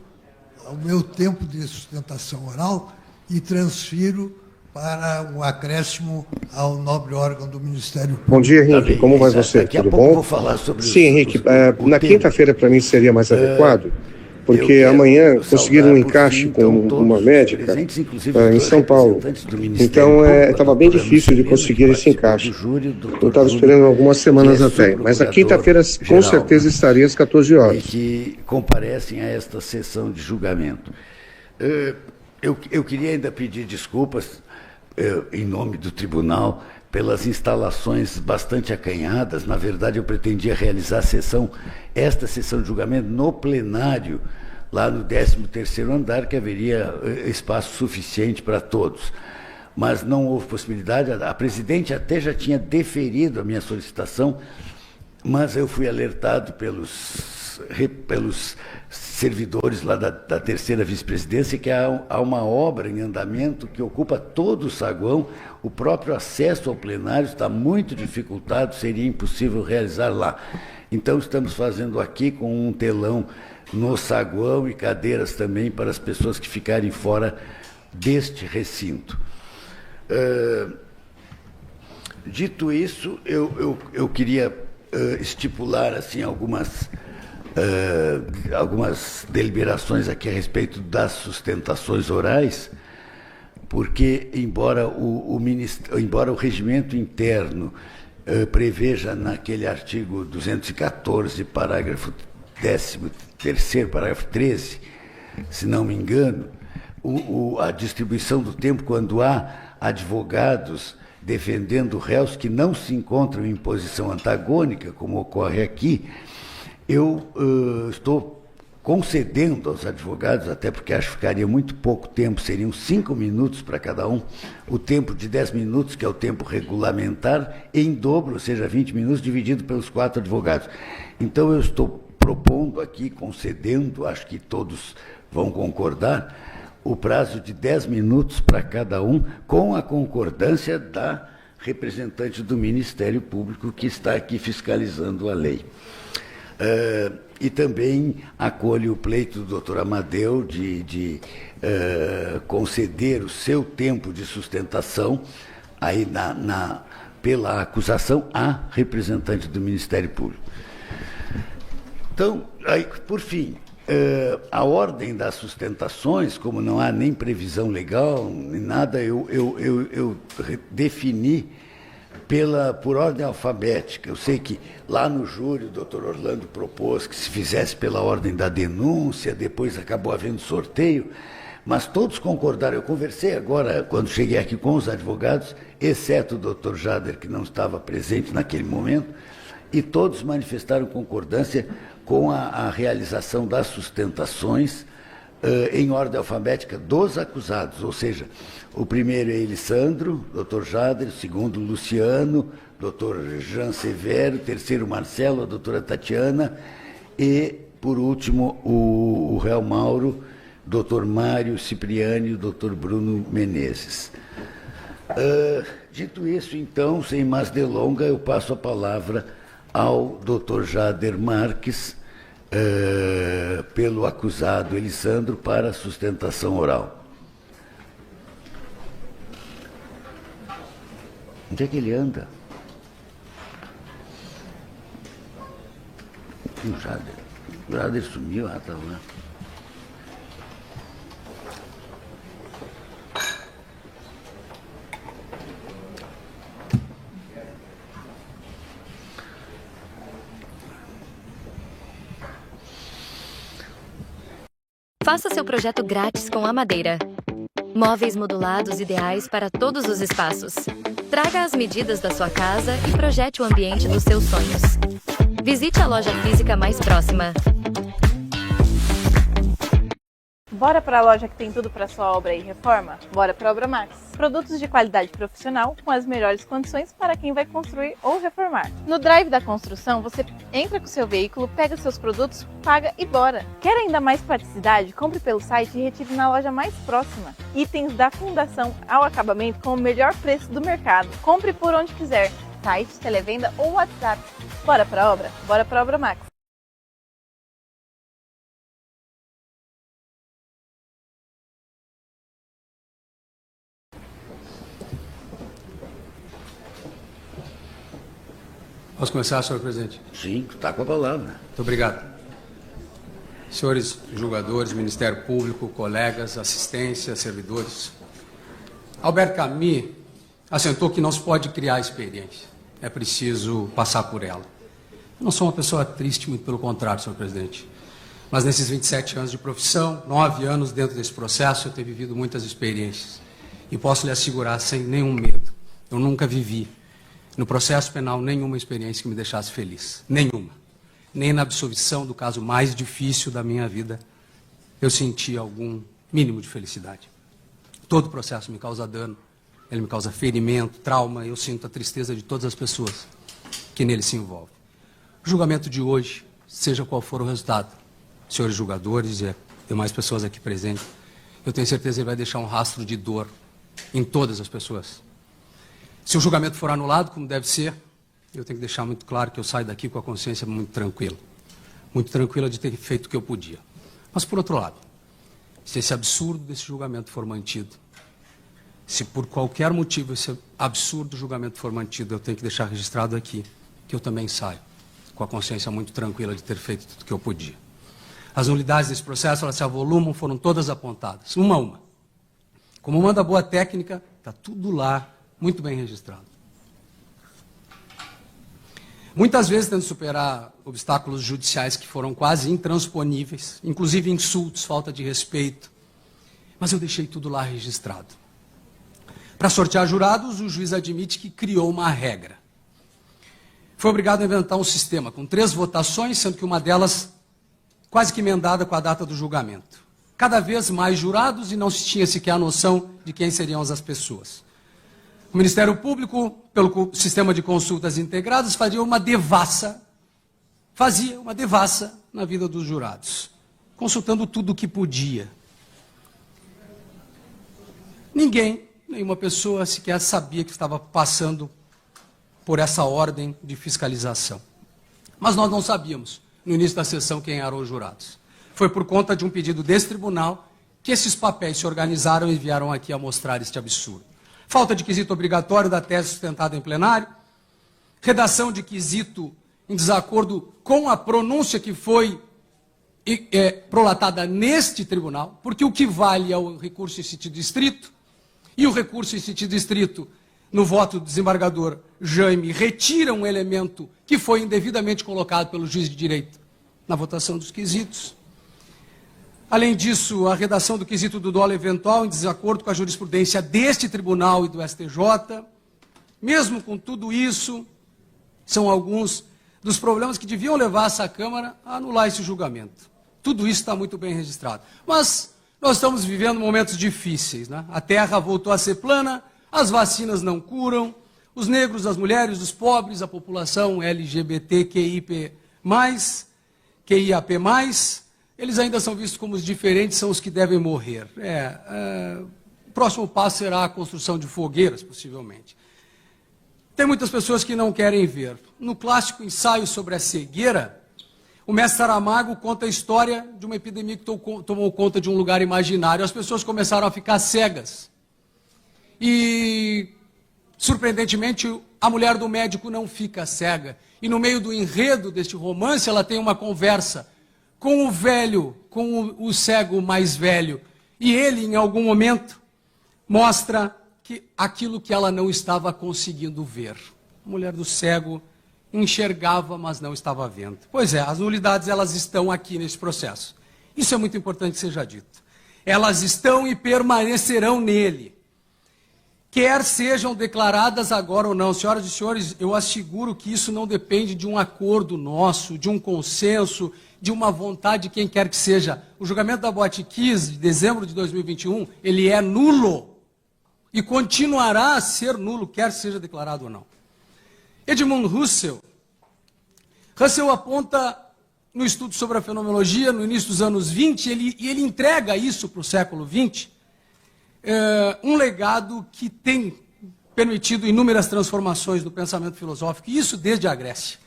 [SPEAKER 7] o meu tempo de sustentação oral e transfiro para um acréscimo ao nobre órgão do Ministério Público.
[SPEAKER 8] Bom dia, Henrique. Como vai você?
[SPEAKER 6] Daqui a
[SPEAKER 8] Tudo
[SPEAKER 6] pouco
[SPEAKER 8] bom?
[SPEAKER 6] Vou falar sobre
[SPEAKER 8] Sim, Henrique. Na quinta-feira, para mim, seria mais adequado, porque amanhã conseguiram um encaixe com uma médica em São Paulo. Então, estava bem difícil de conseguir esse encaixe. Eu estava esperando algumas semanas até. Mas na quinta-feira, com certeza, estaria às 14 horas.
[SPEAKER 6] E que comparecem a esta sessão de julgamento. Eu queria ainda pedir desculpas, em nome do tribunal, pelas instalações bastante acanhadas. Na verdade, eu pretendia realizar esta sessão de julgamento no plenário, lá no 13º andar, que haveria espaço suficiente para todos. Mas não houve possibilidade. A presidente até já tinha deferido a minha solicitação, mas eu fui alertado pelos servidores lá da terceira vice-presidência que há uma obra em andamento que ocupa todo o saguão. O próprio acesso ao plenário está muito dificultado, seria impossível realizar lá. Então, estamos fazendo aqui com um telão no saguão e cadeiras também para as pessoas que ficarem fora deste recinto. Dito isso, eu queria estipular assim, algumas deliberações aqui a respeito das sustentações orais, porque, embora o regimento interno preveja naquele artigo 214, parágrafo 13º, parágrafo 13, se não me engano, a distribuição do tempo quando há advogados defendendo réus que não se encontram em posição antagônica, como ocorre aqui, eu estou concedendo aos advogados, até porque acho que ficaria muito pouco tempo, seriam 5 minutos para cada um, o tempo de 10 minutos, que é o tempo regulamentar, em dobro, ou seja, 20 minutos, dividido pelos 4 advogados. Então, eu estou propondo aqui, concedendo, acho que todos vão concordar, o prazo de 10 minutos para cada um, com a concordância da representante do Ministério Público, que está aqui fiscalizando a lei. E também acolho o pleito do doutor Amadeu de conceder o seu tempo de sustentação aí pela acusação à representante do Ministério Público. Então, aí, por fim, a ordem das sustentações, como não há nem previsão legal, nem nada, eu defini por ordem alfabética. Eu sei que lá no júri o doutor Orlando propôs que se fizesse pela ordem da denúncia, depois acabou havendo sorteio, mas todos concordaram. Eu conversei agora, quando cheguei aqui, com os advogados, exceto o doutor Jader, que não estava presente naquele momento, e todos manifestaram concordância com a realização das sustentações em ordem alfabética dos acusados, ou seja, o primeiro é Elisandro, doutor Jader, o segundo Luciano, doutor Jean Severo, o terceiro Marcelo, a doutora Tatiana, e, por último, o réu Mauro, doutor Mário Cipriani e o doutor Bruno Menezes. Dito isso, então, sem mais delonga, eu passo a palavra ao doutor Jader Marques, pelo acusado Elisandro, para a sustentação oral. Onde é que ele anda? O Jader sumiu, estava lá.
[SPEAKER 9] Faça seu projeto grátis com a Madeira. Móveis modulados ideais para todos os espaços. Traga as medidas da sua casa e projete o ambiente dos seus sonhos. Visite a loja física mais próxima.
[SPEAKER 10] Bora para a loja que tem tudo para sua obra e reforma? Bora para a Obra Max. Produtos de qualidade profissional com as melhores condições para quem vai construir ou reformar. No Drive da Construção, você entra com seu veículo, pega seus produtos, paga e bora. Quer ainda mais praticidade? Compre pelo site e retire na loja mais próxima. Itens da fundação ao acabamento com o melhor preço do mercado. Compre por onde quiser. Site, televenda ou WhatsApp. Bora para a obra? Bora para a Obra Max.
[SPEAKER 11] Posso começar, senhor presidente?
[SPEAKER 6] Sim, está com a palavra.
[SPEAKER 11] Muito obrigado. Senhores julgadores, Ministério Público, colegas, assistência, servidores. Albert Camus assentou que não se pode criar experiência. É preciso passar por ela. Eu não sou uma pessoa triste, muito pelo contrário, senhor presidente. Mas nesses 27 anos de profissão, 9 anos dentro desse processo, eu tenho vivido muitas experiências. E posso lhe assegurar, sem nenhum medo, eu nunca vivi no processo penal nenhuma experiência que me deixasse feliz. Nenhuma. Nem na absolvição do caso mais difícil da minha vida eu senti algum mínimo de felicidade. Todo processo me causa dano, ele me causa ferimento, trauma, eu sinto a tristeza de todas as pessoas que nele se envolvem. O julgamento de hoje, seja qual for o resultado, senhores julgadores e demais pessoas aqui presentes, eu tenho certeza que ele vai deixar um rastro de dor em todas as pessoas. Se o julgamento for anulado, como deve ser, eu tenho que deixar muito claro que eu saio daqui com a consciência muito tranquila de ter feito o que eu podia. Mas, por outro lado, se esse absurdo desse julgamento for mantido, se por qualquer motivo esse absurdo julgamento for mantido, eu tenho que deixar registrado aqui que eu também saio com a consciência muito tranquila de ter feito tudo o que eu podia. As nulidades desse processo, elas se avolumam, foram todas apontadas, uma a uma. Como manda a boa técnica, está tudo lá, muito bem registrado. Muitas vezes tendo que superar obstáculos judiciais que foram quase intransponíveis, inclusive insultos, falta de respeito, mas eu deixei tudo lá registrado. Para sortear jurados, o juiz admite que criou uma regra. Foi obrigado a inventar um sistema com 3 votações, sendo que uma delas quase que emendada com a data do julgamento. Cada vez mais jurados e não se tinha sequer a noção de quem seriam as pessoas. O Ministério Público, pelo sistema de consultas integradas, fazia uma devassa na vida dos jurados, consultando tudo o que podia. Ninguém, nenhuma pessoa sequer sabia que estava passando por essa ordem de fiscalização. Mas nós não sabíamos, no início da sessão, quem eram os jurados. Foi por conta de um pedido desse tribunal que esses papéis se organizaram e vieram aqui a mostrar este absurdo. Falta de quesito obrigatório da tese sustentada em plenário, redação de quesito em desacordo com a pronúncia que foi prolatada neste tribunal, porque o que vale é o recurso em sentido estrito, e o recurso em sentido estrito, no voto do desembargador Jaime, retira um elemento que foi indevidamente colocado pelo juiz de direito na votação dos quesitos. Além disso, a redação do quesito do dolo eventual em desacordo com a jurisprudência deste tribunal e do STJ. Mesmo com tudo isso, são alguns dos problemas que deviam levar essa Câmara a anular esse julgamento. Tudo isso está muito bem registrado. Mas nós estamos vivendo momentos difíceis, né? A terra voltou a ser plana, as vacinas não curam, os negros, as mulheres, os pobres, a população LGBTQIP+, QIAP+, eles ainda são vistos como os diferentes, são os que devem morrer. O próximo passo será a construção de fogueiras, possivelmente. Tem muitas pessoas que não querem ver. No clássico ensaio sobre a cegueira, o mestre Saramago conta a história de uma epidemia que tomou conta de um lugar imaginário. As pessoas começaram a ficar cegas. E, surpreendentemente, a mulher do médico não fica cega. E no meio do enredo deste romance, ela tem uma conversa com o velho, com o cego mais velho. E ele, em algum momento, mostra que aquilo que ela não estava conseguindo ver. A mulher do cego enxergava, mas não estava vendo. Pois é, as nulidades elas estão aqui nesse processo. Isso é muito importante que seja dito. Elas estão e permanecerão nele. Quer sejam declaradas agora ou não. Senhoras e senhores, eu asseguro que isso não depende de um acordo nosso, de um consenso, de uma vontade de quem quer que seja. O julgamento da Boate-Kiss, de dezembro de 2021, ele é nulo. E continuará a ser nulo, quer seja declarado ou não. Edmund Husserl aponta no estudo sobre a fenomenologia, no início dos anos 20, ele entrega isso para o século 20, um legado que tem permitido inúmeras transformações no pensamento filosófico, e isso desde a Grécia.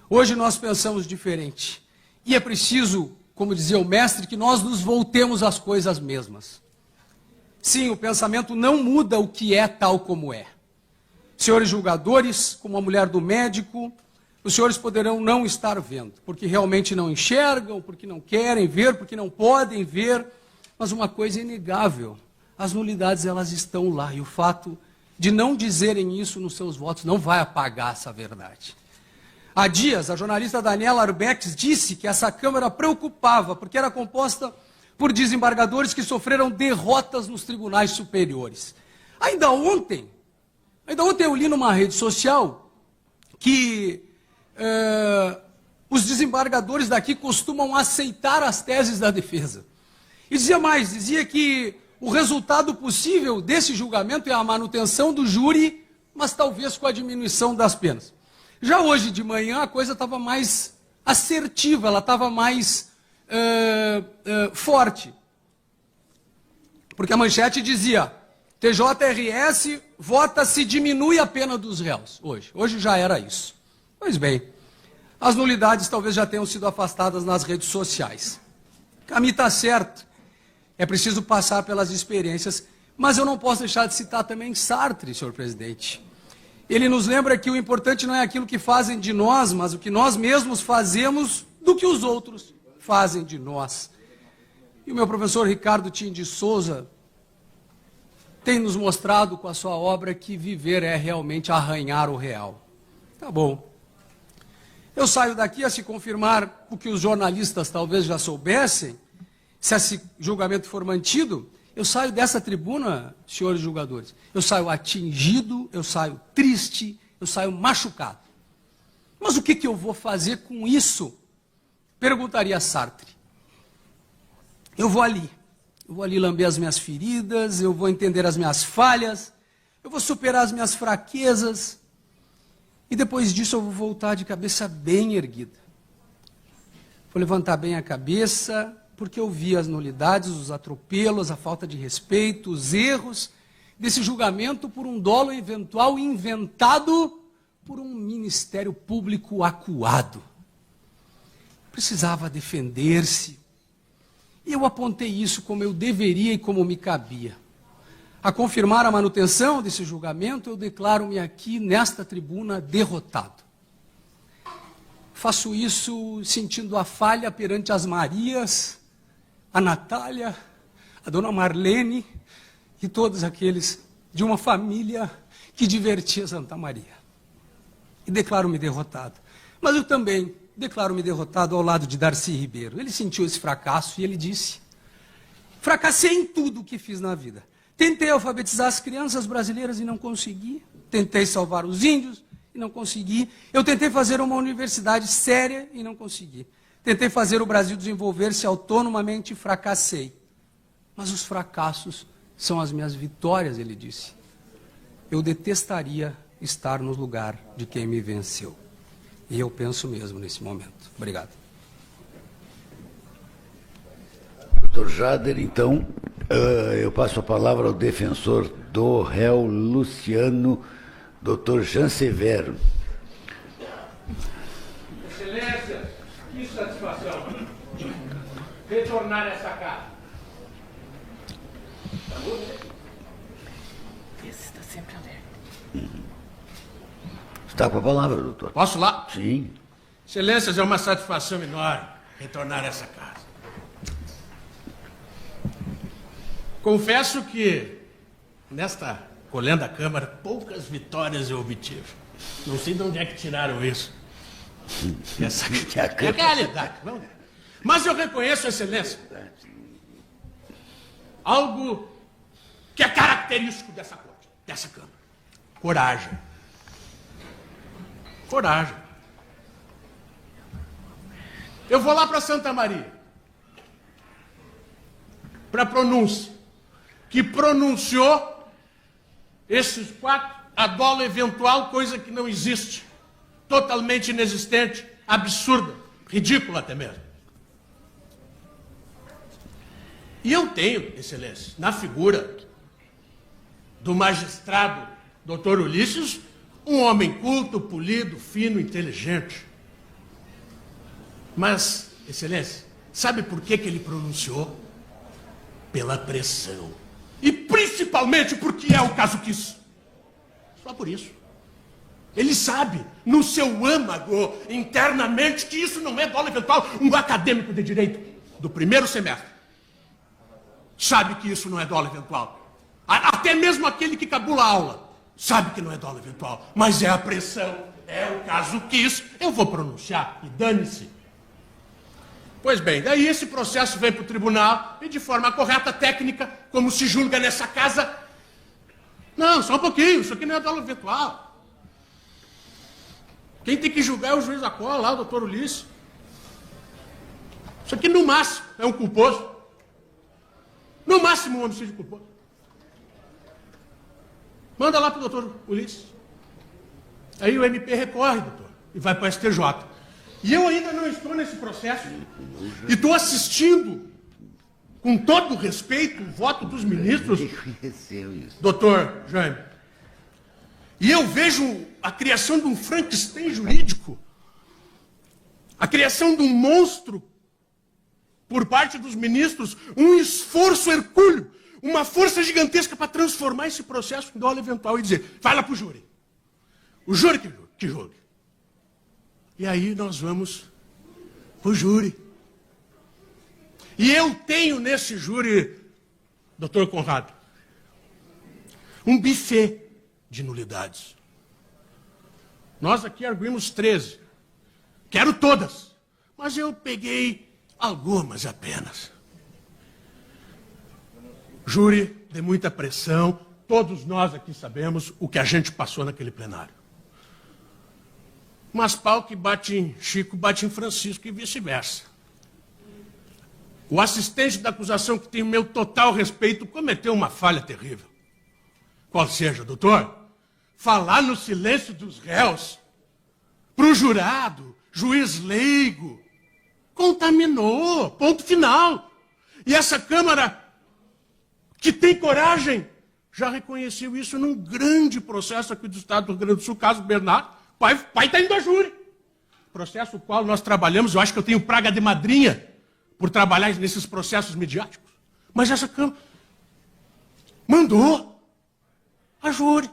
[SPEAKER 11] Hoje nós pensamos diferente. E é preciso, como dizia o mestre, que nós nos voltemos às coisas mesmas. Sim, o pensamento não muda o que é tal como é. Senhores julgadores, como a mulher do médico, os senhores poderão não estar vendo, porque realmente não enxergam, porque não querem ver, porque não podem ver, mas uma coisa é inegável. As nulidades, elas estão lá, e o fato de não dizerem isso nos seus votos não vai apagar essa verdade. Há dias, a jornalista Daniela Arbex disse que essa Câmara preocupava, porque era composta por desembargadores que sofreram derrotas nos tribunais superiores. Ainda ontem eu li numa rede social que os desembargadores daqui costumam aceitar as teses da defesa. E dizia que o resultado possível desse julgamento é a manutenção do júri, mas talvez com a diminuição das penas. Já hoje de manhã a coisa estava mais assertiva, ela estava mais forte. Porque a manchete dizia: TJRS vota se diminui a pena dos réus. Hoje já era isso. Pois bem, as nulidades talvez já tenham sido afastadas nas redes sociais. Caminho está certo. É preciso passar pelas experiências, mas eu não posso deixar de citar também Sartre, senhor presidente. Ele nos lembra que o importante não é aquilo que fazem de nós, mas o que nós mesmos fazemos do que os outros fazem de nós. E o meu professor Ricardo Tim de Souza tem nos mostrado com a sua obra que viver é realmente arranhar o real. Tá bom. Eu saio daqui a se confirmar o que os jornalistas talvez já soubessem. Se esse julgamento for mantido, eu saio dessa tribuna, senhores julgadores, eu saio atingido, eu saio triste, eu saio machucado. Mas o que eu vou fazer com isso? Perguntaria Sartre. Eu vou ali lamber as minhas feridas, eu vou entender as minhas falhas, eu vou superar as minhas fraquezas, e depois disso eu vou voltar de cabeça bem erguida. Vou levantar bem a cabeça, porque eu vi as nulidades, os atropelos, a falta de respeito, os erros desse julgamento por um dolo eventual inventado por um Ministério Público acuado. Precisava defender-se. E eu apontei isso como eu deveria e como me cabia. A confirmar a manutenção desse julgamento, eu declaro-me aqui, nesta tribuna, derrotado. Faço isso sentindo a falha perante as Marias, a Natália, a dona Marlene e todos aqueles de uma família que divertia Santa Maria. E declaro-me derrotado. Mas eu também declaro-me derrotado ao lado de Darcy Ribeiro. Ele sentiu esse fracasso e ele disse: fracassei em tudo o que fiz na vida. Tentei alfabetizar as crianças brasileiras e não consegui. Tentei salvar os índios e não consegui. Eu tentei fazer uma universidade séria e não consegui. Tentei fazer o Brasil desenvolver-se autonomamente e fracassei. Mas os fracassos são as minhas vitórias, ele disse. Eu detestaria estar no lugar de quem me venceu. E eu penso mesmo nesse momento. Obrigado.
[SPEAKER 6] Doutor Jader, então, eu passo a palavra ao defensor do réu Luciano, doutor Jean Severo.
[SPEAKER 12] Excelência, que satisfação retornar a essa casa.
[SPEAKER 13] Esse está sempre alegre.
[SPEAKER 6] Está com a palavra, doutor.
[SPEAKER 12] Posso lá?
[SPEAKER 6] Sim.
[SPEAKER 12] Excelências, é uma satisfação enorme retornar a essa casa. Confesso que, nesta colenda Câmara, poucas vitórias eu obtive. Não sei de onde é que tiraram isso. Essa é a realidade, não é? Mas eu reconheço, Excelência, algo que é característico dessa corte, dessa Câmara. Coragem. Coragem. Eu vou lá para Santa Maria, para a pronúncia, que pronunciou esses 4, a dolo eventual, coisa que não existe, totalmente inexistente, absurda, ridícula até mesmo. E eu tenho, Excelência, na figura do magistrado Dr. Ulisses, um homem culto, polido, fino, inteligente. Mas, Excelência, sabe por que ele pronunciou? Pela pressão. E principalmente porque é o caso Kiss. Só por isso. Ele sabe, no seu âmago, internamente, que isso não é dolo eventual. Um acadêmico de direito do primeiro semestre sabe que isso não é dolo eventual. Até mesmo aquele que cabula a aula sabe que não é dolo eventual. Mas é a pressão, é o caso Kiss. Eu vou pronunciar e dane-se. Pois bem, daí esse processo vem para o tribunal e de forma correta, técnica, como se julga nessa casa. Não, só um pouquinho, isso aqui não é dolo eventual. Quem tem que julgar é o juiz da cola lá, o doutor Ulisses. Isso aqui no máximo é um culposo. No máximo um homicídio culposo. Manda lá para o doutor Ulisses. Aí o MP recorre, doutor, e vai para o STJ. E eu ainda não estou nesse processo. E estou assistindo, com todo o respeito, o voto dos ministros, doutor Jaime. E eu vejo a criação de um Frankenstein jurídico, a criação de um monstro por parte dos ministros, um esforço hercúleo, uma força gigantesca para transformar esse processo em dolo eventual e dizer, vai lá para o júri. O júri que julgue. E aí nós vamos para o júri. E eu tenho nesse júri, doutor Conrado, um buffet de nulidades. Nós aqui arguimos 13. Quero todas. Mas eu peguei algumas apenas. Júri de muita pressão. Todos nós aqui sabemos o que a gente passou naquele plenário. Mas pau que bate em Chico, bate em Francisco e vice-versa. O assistente da acusação, que tem o meu total respeito, cometeu uma falha terrível. Qual seja, doutor? Falar no silêncio dos réus para o jurado, juiz leigo, contaminou, ponto final. E essa Câmara, que tem coragem, já reconheceu isso num grande processo aqui do Estado do Rio Grande do Sul, caso Bernardo. Pai está indo a júri. Processo o qual nós trabalhamos, eu acho que eu tenho praga de madrinha por trabalhar nesses processos midiáticos. Mas essa Câmara mandou a júri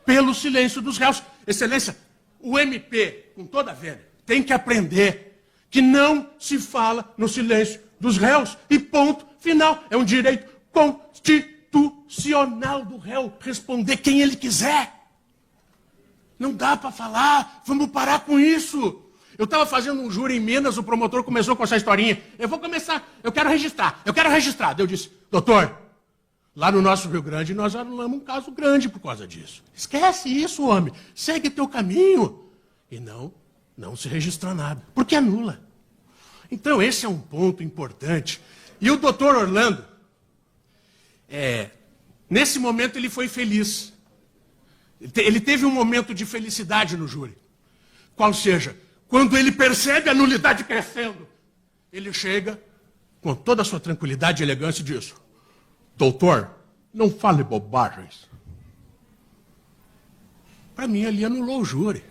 [SPEAKER 12] pelo silêncio dos réus. Excelência, o MP, com toda a velha, tem que aprender que não se fala no silêncio dos réus e ponto final. É um direito constitucional do réu responder quem ele quiser. Não dá para falar, vamos parar com isso. Eu estava fazendo um júri em Minas, o promotor começou com essa historinha. Eu quero registrar. Eu disse, doutor, lá no nosso Rio Grande nós anulamos um caso grande por causa disso. Esquece isso, homem, segue teu caminho. E não se registra nada, porque anula. Então esse é um ponto importante. E o doutor Orlando, nesse momento ele foi feliz. Ele teve um momento de felicidade no júri. Qual seja, quando ele percebe a nulidade crescendo, ele chega com toda a sua tranquilidade e elegância e diz, doutor, não fale bobagens. Para mim, ele anulou o júri.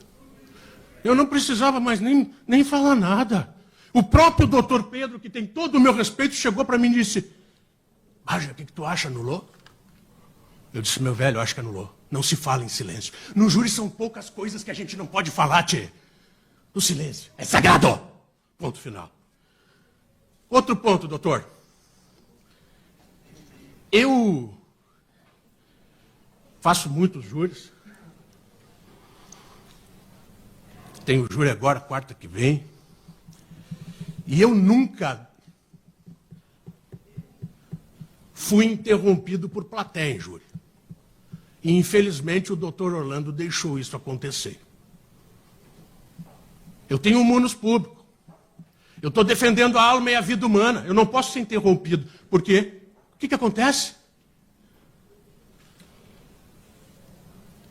[SPEAKER 12] Eu não precisava mais nem falar nada. O próprio doutor Pedro, que tem todo o meu respeito, chegou para mim e disse, Baja, o que tu acha, anulou? Eu disse, meu velho, eu acho que anulou. Não se fala em silêncio. No júri são poucas coisas que a gente não pode falar, tchê. O silêncio é sagrado. Ponto final. Outro ponto, doutor. Eu faço muitos júris. Tenho júri agora, quarta que vem. E eu nunca fui interrompido por plateia em júri. E, infelizmente, o doutor Orlando deixou isso acontecer. Eu tenho um munus público. Eu estou defendendo a alma e a vida humana. Eu não posso ser interrompido. Por quê? O que acontece?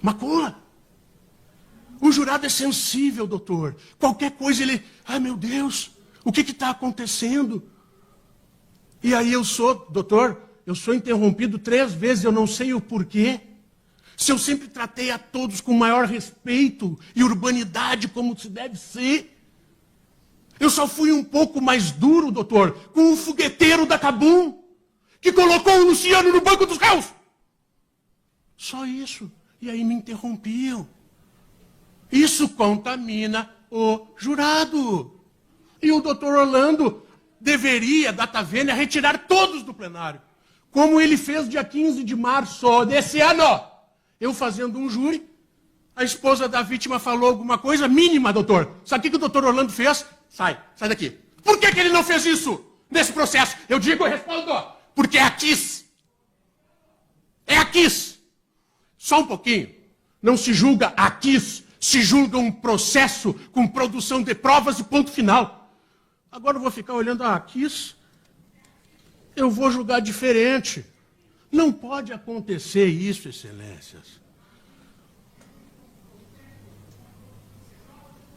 [SPEAKER 12] Macula. O jurado é sensível, doutor. Qualquer coisa ele... Ai, meu Deus, o que está acontecendo? E aí doutor, eu sou interrompido 3 vezes, eu não sei o porquê. Se eu sempre tratei a todos com maior respeito e urbanidade como se deve ser. Eu só fui um pouco mais duro, doutor, com o fogueteiro da Cabum, que colocou o Luciano no banco dos réus. Só isso. E aí me interrompiam. Isso contamina o jurado. E o doutor Orlando deveria, data vênia, retirar todos do plenário. Como ele fez dia 15 de março desse ano. Eu fazendo um júri, a esposa da vítima falou alguma coisa mínima, doutor. Sabe o que o doutor Orlando fez? Sai daqui. Por que ele não fez isso nesse processo? Eu digo e respondo. Porque é a KISS. É a KISS. Só um pouquinho. Não se julga a KISS, se julga um processo com produção de provas e ponto final. Agora eu vou ficar olhando a KISS. Eu vou julgar diferente. Não pode acontecer isso, excelências.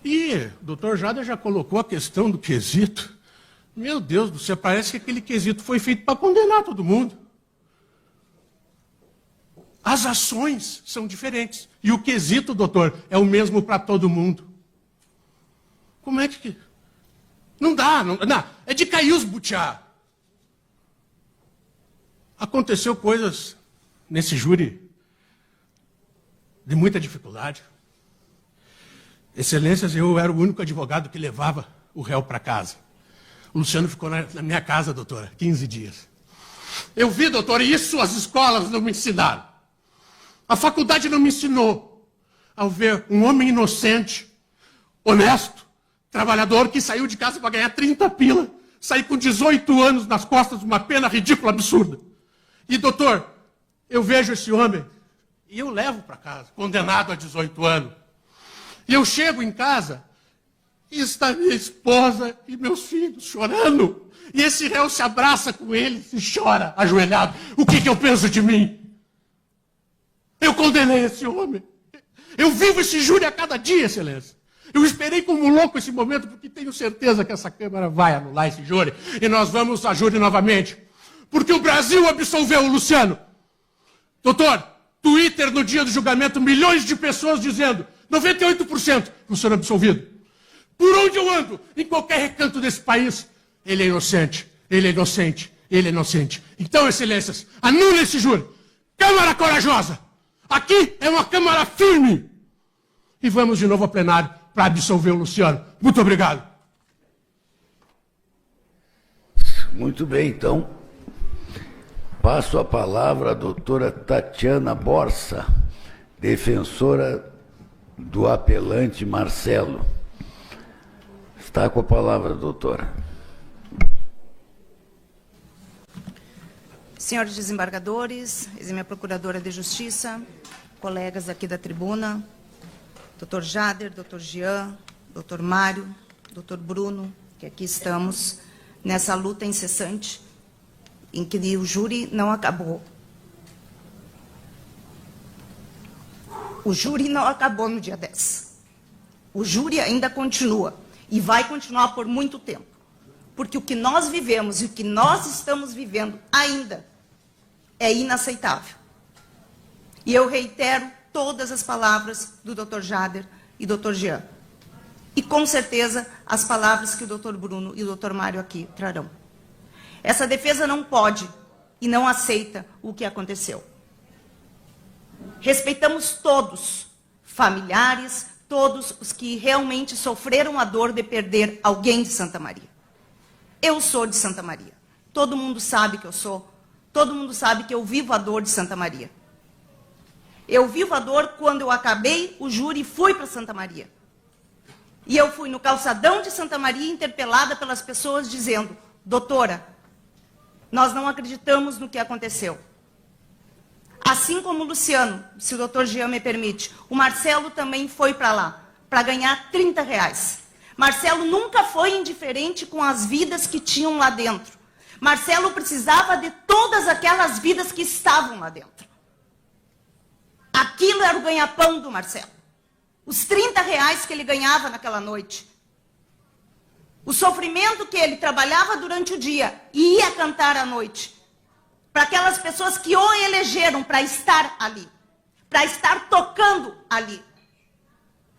[SPEAKER 12] E o doutor Jader já colocou a questão do quesito. Meu Deus do céu, parece que aquele quesito foi feito para condenar todo mundo. As ações são diferentes. E o quesito, doutor, é o mesmo para todo mundo. Como é que... Não dá, não, é de cair os butiá. Aconteceu coisas nesse júri de muita dificuldade. Excelências, eu era o único advogado que levava o réu para casa. O Luciano ficou na minha casa, doutora, 15 dias. Eu vi, doutora, isso as escolas não me ensinaram. A faculdade não me ensinou. Ao ver um homem inocente, honesto, trabalhador, que saiu de casa para ganhar 30 pila, sair com 18 anos nas costas, uma pena ridícula, absurda. E, doutor, eu vejo esse homem e eu levo para casa, condenado a 18 anos. E eu chego em casa e está minha esposa e meus filhos chorando. E esse réu se abraça com eles e chora, ajoelhado. O que eu penso de mim? Eu condenei esse homem. Eu vivo esse júri a cada dia, excelência. Eu esperei como louco esse momento, porque tenho certeza que essa Câmara vai anular esse júri. E nós vamos a júri novamente. Porque o Brasil absolveu o Luciano. Doutor, Twitter no dia do julgamento, milhões de pessoas dizendo 98% Luciano absolvido. Por onde eu ando, em qualquer recanto desse país, ele é inocente, ele é inocente, ele é inocente. Então, excelências, anule esse júri. Câmara corajosa. Aqui é uma Câmara firme. E vamos de novo ao plenário para absolver o Luciano. Muito obrigado.
[SPEAKER 6] Muito bem, então. Passo a palavra à doutora Tatiana Borsa, defensora do apelante Marcelo. Está com a palavra, doutora.
[SPEAKER 14] Senhores desembargadores, exímia procuradora de Justiça, colegas aqui da tribuna, doutor Jader, doutor Jean, doutor Mário, doutor Bruno, que aqui estamos nessa luta incessante em que o júri não acabou. O júri não acabou no dia 10. O júri ainda continua e vai continuar por muito tempo. Porque o que nós vivemos e o que nós estamos vivendo ainda é inaceitável. E eu reitero todas as palavras do Dr. Jader e Dr. Jean. E, com certeza, as palavras que o Dr. Bruno e o Dr. Mário aqui trarão. Essa defesa não pode e não aceita o que aconteceu. Respeitamos todos, familiares, todos os que realmente sofreram a dor de perder alguém de Santa Maria. Eu sou de Santa Maria. Todo mundo sabe que eu sou. Todo mundo sabe que eu vivo a dor de Santa Maria. Eu vivo a dor quando eu acabei o júri e fui para Santa Maria. E eu fui no calçadão de Santa Maria interpelada pelas pessoas dizendo: doutora, nós não acreditamos no que aconteceu. Assim como o Luciano, se o doutor Jean me permite, o Marcelo também foi para lá, para ganhar R$30. Marcelo nunca foi indiferente com as vidas que tinham lá dentro. Marcelo precisava de todas aquelas vidas que estavam lá dentro. Aquilo era o ganha-pão do Marcelo. Os R$30 que ele ganhava naquela noite. O sofrimento que ele trabalhava durante o dia e ia cantar à noite. Para aquelas pessoas que o elegeram para estar ali. Para estar tocando ali.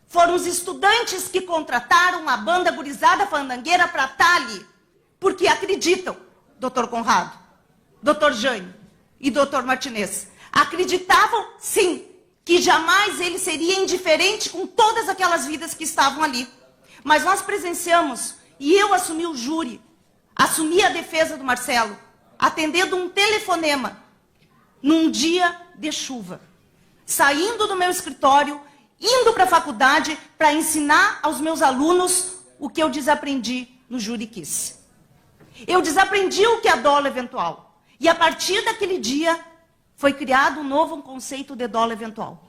[SPEAKER 14] Foram os estudantes que contrataram a banda gurizada fandangueira para estar ali. Porque acreditam, doutor Conrado, doutor Jânio e doutor Martinez. Acreditavam, sim, que jamais ele seria indiferente com todas aquelas vidas que estavam ali. Mas nós presenciamos, e eu assumi o júri, assumi a defesa do Marcelo, atendendo um telefonema, num dia de chuva, saindo do meu escritório, indo para a faculdade para ensinar aos meus alunos o que eu desaprendi no Júri Kiss. Eu desaprendi o que é dolo eventual. E a partir daquele dia, foi criado um novo conceito de dolo eventual.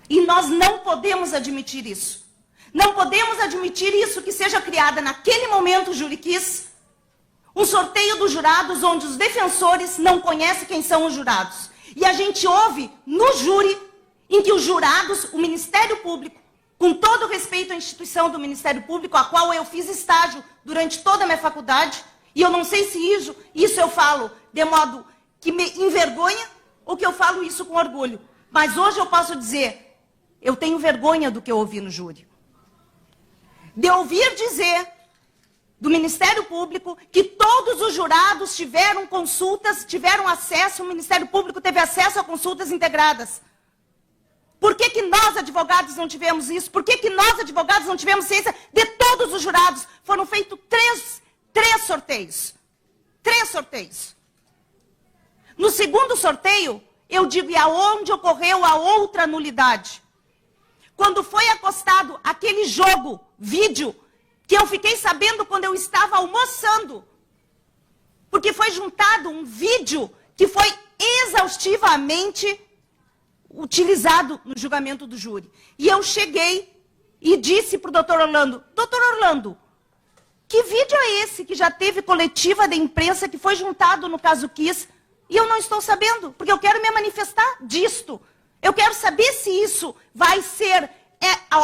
[SPEAKER 14] E nós não podemos admitir isso. Não podemos admitir isso, que seja criada naquele momento o Júri Kiss, um sorteio dos jurados onde os defensores não conhecem quem são os jurados. E a gente ouve no júri em que os jurados, o Ministério Público, com todo o respeito à instituição do Ministério Público, a qual eu fiz estágio durante toda a minha faculdade, e eu não sei se isso eu falo de modo que me envergonha ou que eu falo isso com orgulho. Mas hoje eu posso dizer, eu tenho vergonha do que eu ouvi no júri. De ouvir dizer do Ministério Público que todos os jurados tiveram consultas, tiveram acesso, o Ministério Público teve acesso a consultas integradas. Por que que nós, advogados, não tivemos isso? Por que que nós, advogados, não tivemos ciência de todos os jurados? Foram feitos três sorteios. 3 sorteios. No segundo sorteio, eu digo, e aonde ocorreu a outra nulidade? Quando foi acostado aquele jogo, vídeo, que eu fiquei sabendo quando eu estava almoçando. Porque foi juntado um vídeo que foi exaustivamente utilizado no julgamento do júri. E eu cheguei e disse para o doutor Orlando, que vídeo é esse que já teve coletiva de imprensa que foi juntado no caso Kiss? E eu não estou sabendo, porque eu quero me manifestar disto. Eu quero saber se isso vai ser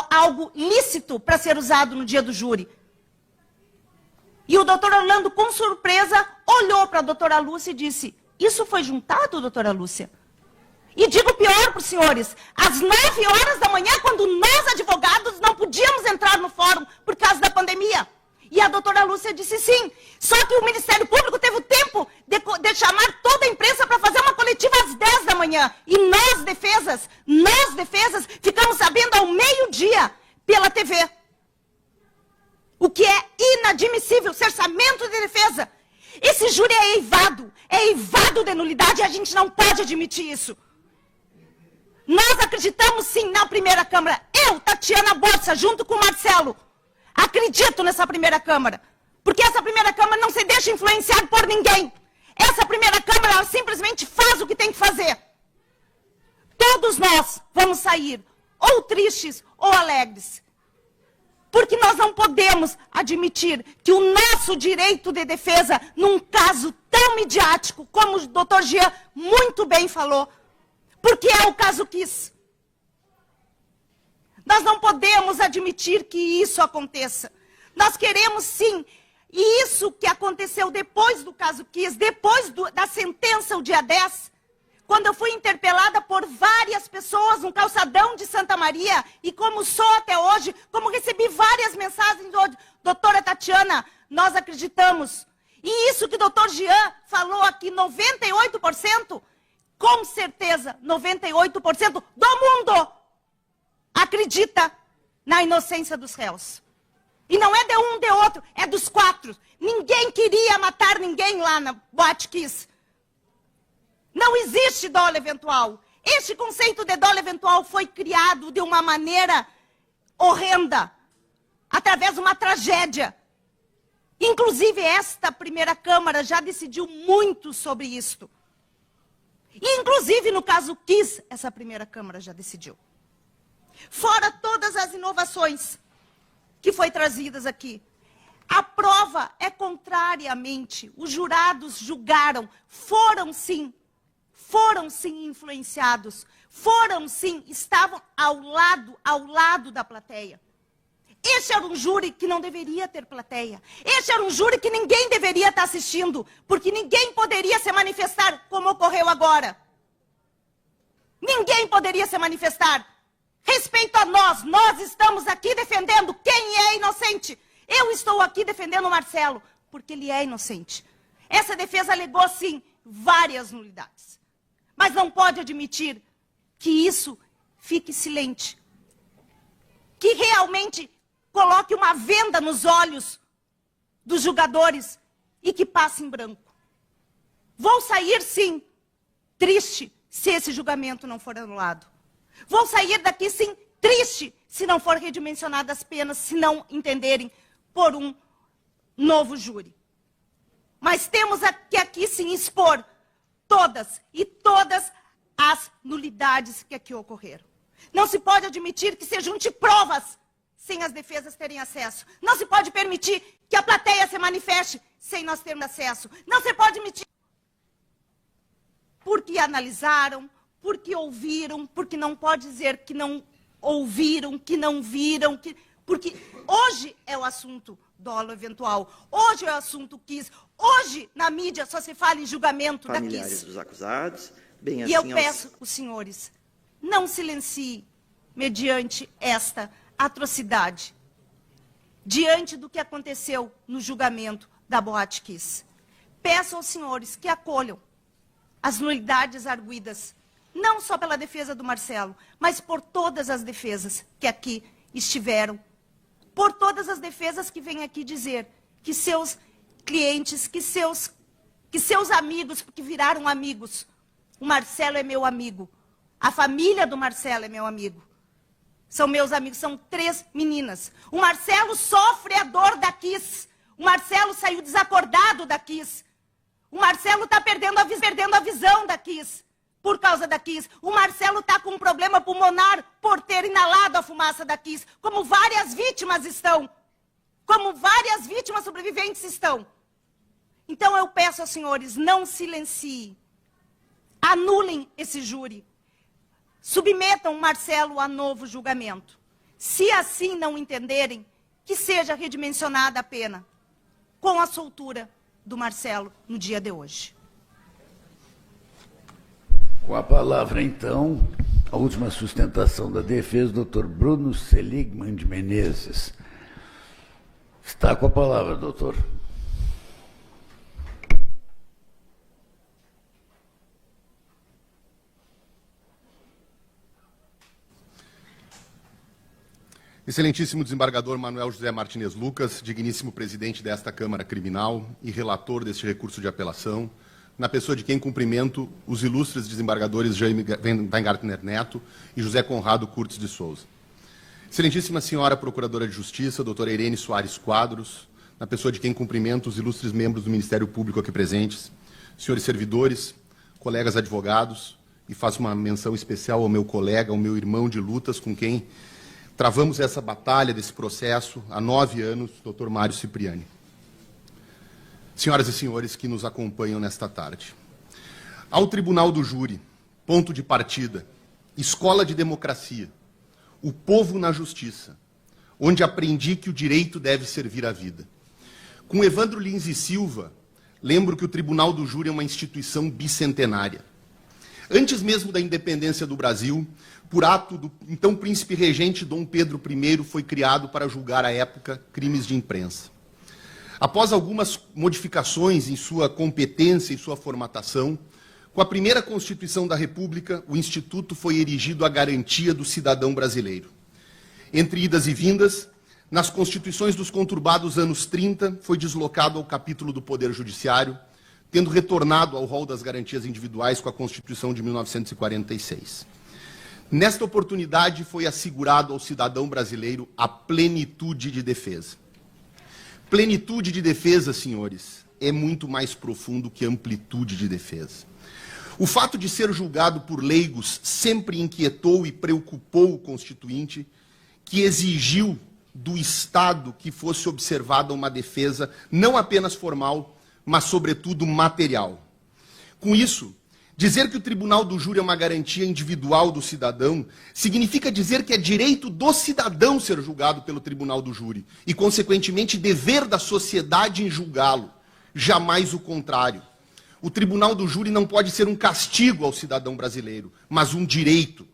[SPEAKER 14] algo lícito para ser usado no dia do júri. E o doutor Orlando, com surpresa, olhou para a doutora Lúcia e disse: isso foi juntado, doutora Lúcia? E digo pior para os senhores, às 9 horas da manhã, quando nós, advogados, não podíamos entrar no fórum por causa da pandemia. E a doutora Lúcia disse sim. Só que o Ministério Público teve o tempo de chamar toda a imprensa para fazer uma coletiva às 10 da manhã. E nós, defesas, ficamos sabendo ao meio-dia pela TV. O que é inadmissível, cerceamento de defesa. Esse júri é eivado de nulidade e a gente não pode admitir isso. Nós acreditamos sim na primeira Câmara. Eu, Tatiana Borsa, junto com o Marcelo, acredito nessa primeira Câmara. Porque essa primeira Câmara não se deixa influenciar por ninguém. Essa primeira Câmara, ela simplesmente faz o que tem que fazer. Todos nós vamos sair ou tristes ou alegres. Porque nós não podemos admitir que o nosso direito de defesa, num caso tão midiático, como o doutor Jean muito bem falou, porque é o caso Kiss. Nós não podemos admitir que isso aconteça. Nós queremos sim, e isso que aconteceu depois do caso Kiss, depois da sentença, o dia 10, quando eu fui interpelada por várias pessoas no calçadão de Santa Maria, e como sou até hoje, como recebi várias mensagens, doutora Tatiana, nós acreditamos. E isso que o doutor Jean falou aqui, 98%, com certeza, 98% do mundo acredita na inocência dos réus. E não é de um, de outro, é dos 4. Ninguém queria matar ninguém lá na Boate Kiss. Não existe dolo eventual. Este conceito de dolo eventual foi criado de uma maneira horrenda. através de uma tragédia. Inclusive, esta primeira Câmara já decidiu muito sobre isto. E, inclusive, no caso Kiss, essa primeira Câmara já decidiu. Fora todas as inovações que foi trazidas aqui. A prova é contrariamente. Os jurados julgaram, foram sim influenciados, foram sim, estavam ao lado da plateia. Este era um júri que não deveria ter plateia. Este era um júri que ninguém deveria estar assistindo, porque ninguém poderia se manifestar como ocorreu agora. Ninguém poderia se manifestar. Respeito a nós estamos aqui defendendo quem é inocente. Eu estou aqui defendendo o Marcelo, porque ele é inocente. Essa defesa alegou, sim, várias nulidades. Mas não pode admitir que isso fique silente. Que realmente coloque uma venda nos olhos dos julgadores e que passe em branco. Vou sair, sim, triste se esse julgamento não for anulado. Vou sair daqui, sim, triste se não for redimensionadas as penas, se não entenderem por um novo júri. Mas temos que aqui, sim, expor todas as nulidades que aqui ocorreram. Não se pode admitir que se junte provas sem as defesas terem acesso. Não se pode permitir que a plateia se manifeste sem nós termos acesso. Não se pode admitir porque analisaram, porque ouviram, porque não pode dizer que não ouviram, que não viram, porque hoje é o assunto dolo eventual, hoje é o assunto Kiss, hoje na mídia só se fala em julgamento da Kiss.
[SPEAKER 3] Familiares dos acusados, bem assim...
[SPEAKER 14] E eu peço aos senhores, não silenciem mediante esta atrocidade, diante do que aconteceu no julgamento da Boate Kiss. Peço aos senhores que acolham as nulidades arguidas, não só pela defesa do Marcelo, mas por todas as defesas que aqui estiveram, por todas as defesas que vêm aqui dizer que seus clientes, que seus amigos, porque viraram amigos, o Marcelo é meu amigo, a família do Marcelo é meu amigo, são meus amigos, são 3 meninas. O Marcelo sofre a dor da Kiss, o Marcelo saiu desacordado da Kiss, o Marcelo está perdendo a visão da Kiss. Por causa da Kiss. O Marcelo está com um problema pulmonar por ter inalado a fumaça da Kiss, como várias vítimas estão. Como várias vítimas sobreviventes estão. Então eu peço aos senhores, não silenciem. Anulem esse júri. Submetam o Marcelo a novo julgamento. Se assim não entenderem, que seja redimensionada a pena, com a soltura do Marcelo no dia de hoje.
[SPEAKER 6] Com a palavra, então, a última sustentação da defesa, o doutor Bruno Seligman de Menezes. Está com a palavra, doutor.
[SPEAKER 15] Excelentíssimo desembargador Manuel José Martinez Lucas, digníssimo presidente desta Câmara Criminal e relator deste recurso de apelação, na pessoa de quem cumprimento os ilustres desembargadores Jaime Weingartner Neto e José Conrado Curtis de Souza. Excelentíssima senhora Procuradora de Justiça, doutora Irene Soares Quadros, na pessoa de quem cumprimento os ilustres membros do Ministério Público aqui presentes, senhores servidores, colegas advogados, e faço uma menção especial ao meu colega, ao meu irmão de lutas, com quem travamos essa batalha desse processo há 9 anos, doutor Mário Cipriani. Senhoras e senhores que nos acompanham nesta tarde. Ao Tribunal do Júri, ponto de partida, escola de democracia, o povo na justiça, onde aprendi que o direito deve servir à vida. Com Evandro Lins e Silva, lembro que o Tribunal do Júri é uma instituição bicentenária. Antes mesmo da independência do Brasil, por ato do então príncipe regente Dom Pedro I, foi criado para julgar à época crimes de imprensa. Após algumas modificações em sua competência e sua formatação, com a primeira Constituição da República, o Instituto foi erigido à garantia do cidadão brasileiro. Entre idas e vindas, nas Constituições dos conturbados anos 30, foi deslocado ao capítulo do Poder Judiciário, tendo retornado ao rol das garantias individuais com a Constituição de 1946. Nesta oportunidade foi assegurado ao cidadão brasileiro a plenitude de defesa. Plenitude de defesa, senhores, é muito mais profundo que amplitude de defesa. O fato de ser julgado por leigos sempre inquietou e preocupou o Constituinte, que exigiu do Estado que fosse observada uma defesa não apenas formal, mas, sobretudo, material. Com isso, dizer que o tribunal do júri é uma garantia individual do cidadão significa dizer que é direito do cidadão ser julgado pelo tribunal do júri e, consequentemente, dever da sociedade em julgá-lo, jamais o contrário. O tribunal do júri não pode ser um castigo ao cidadão brasileiro, mas um direito.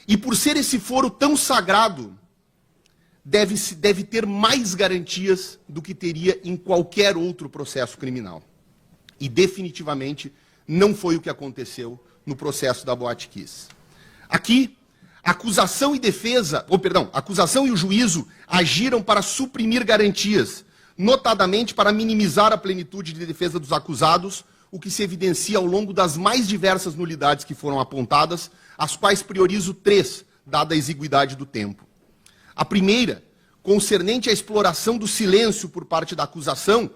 [SPEAKER 15] E por ser esse foro tão sagrado, deve ter mais garantias do que teria em qualquer outro processo criminal. E definitivamente não foi o que aconteceu no processo da Boate Kiss. Aqui, acusação e o juízo agiram para suprimir garantias, notadamente para minimizar a plenitude de defesa dos acusados, o que se evidencia ao longo das mais diversas nulidades que foram apontadas, as quais priorizo 3, dada a exiguidade do tempo. A primeira, concernente à exploração do silêncio por parte da acusação,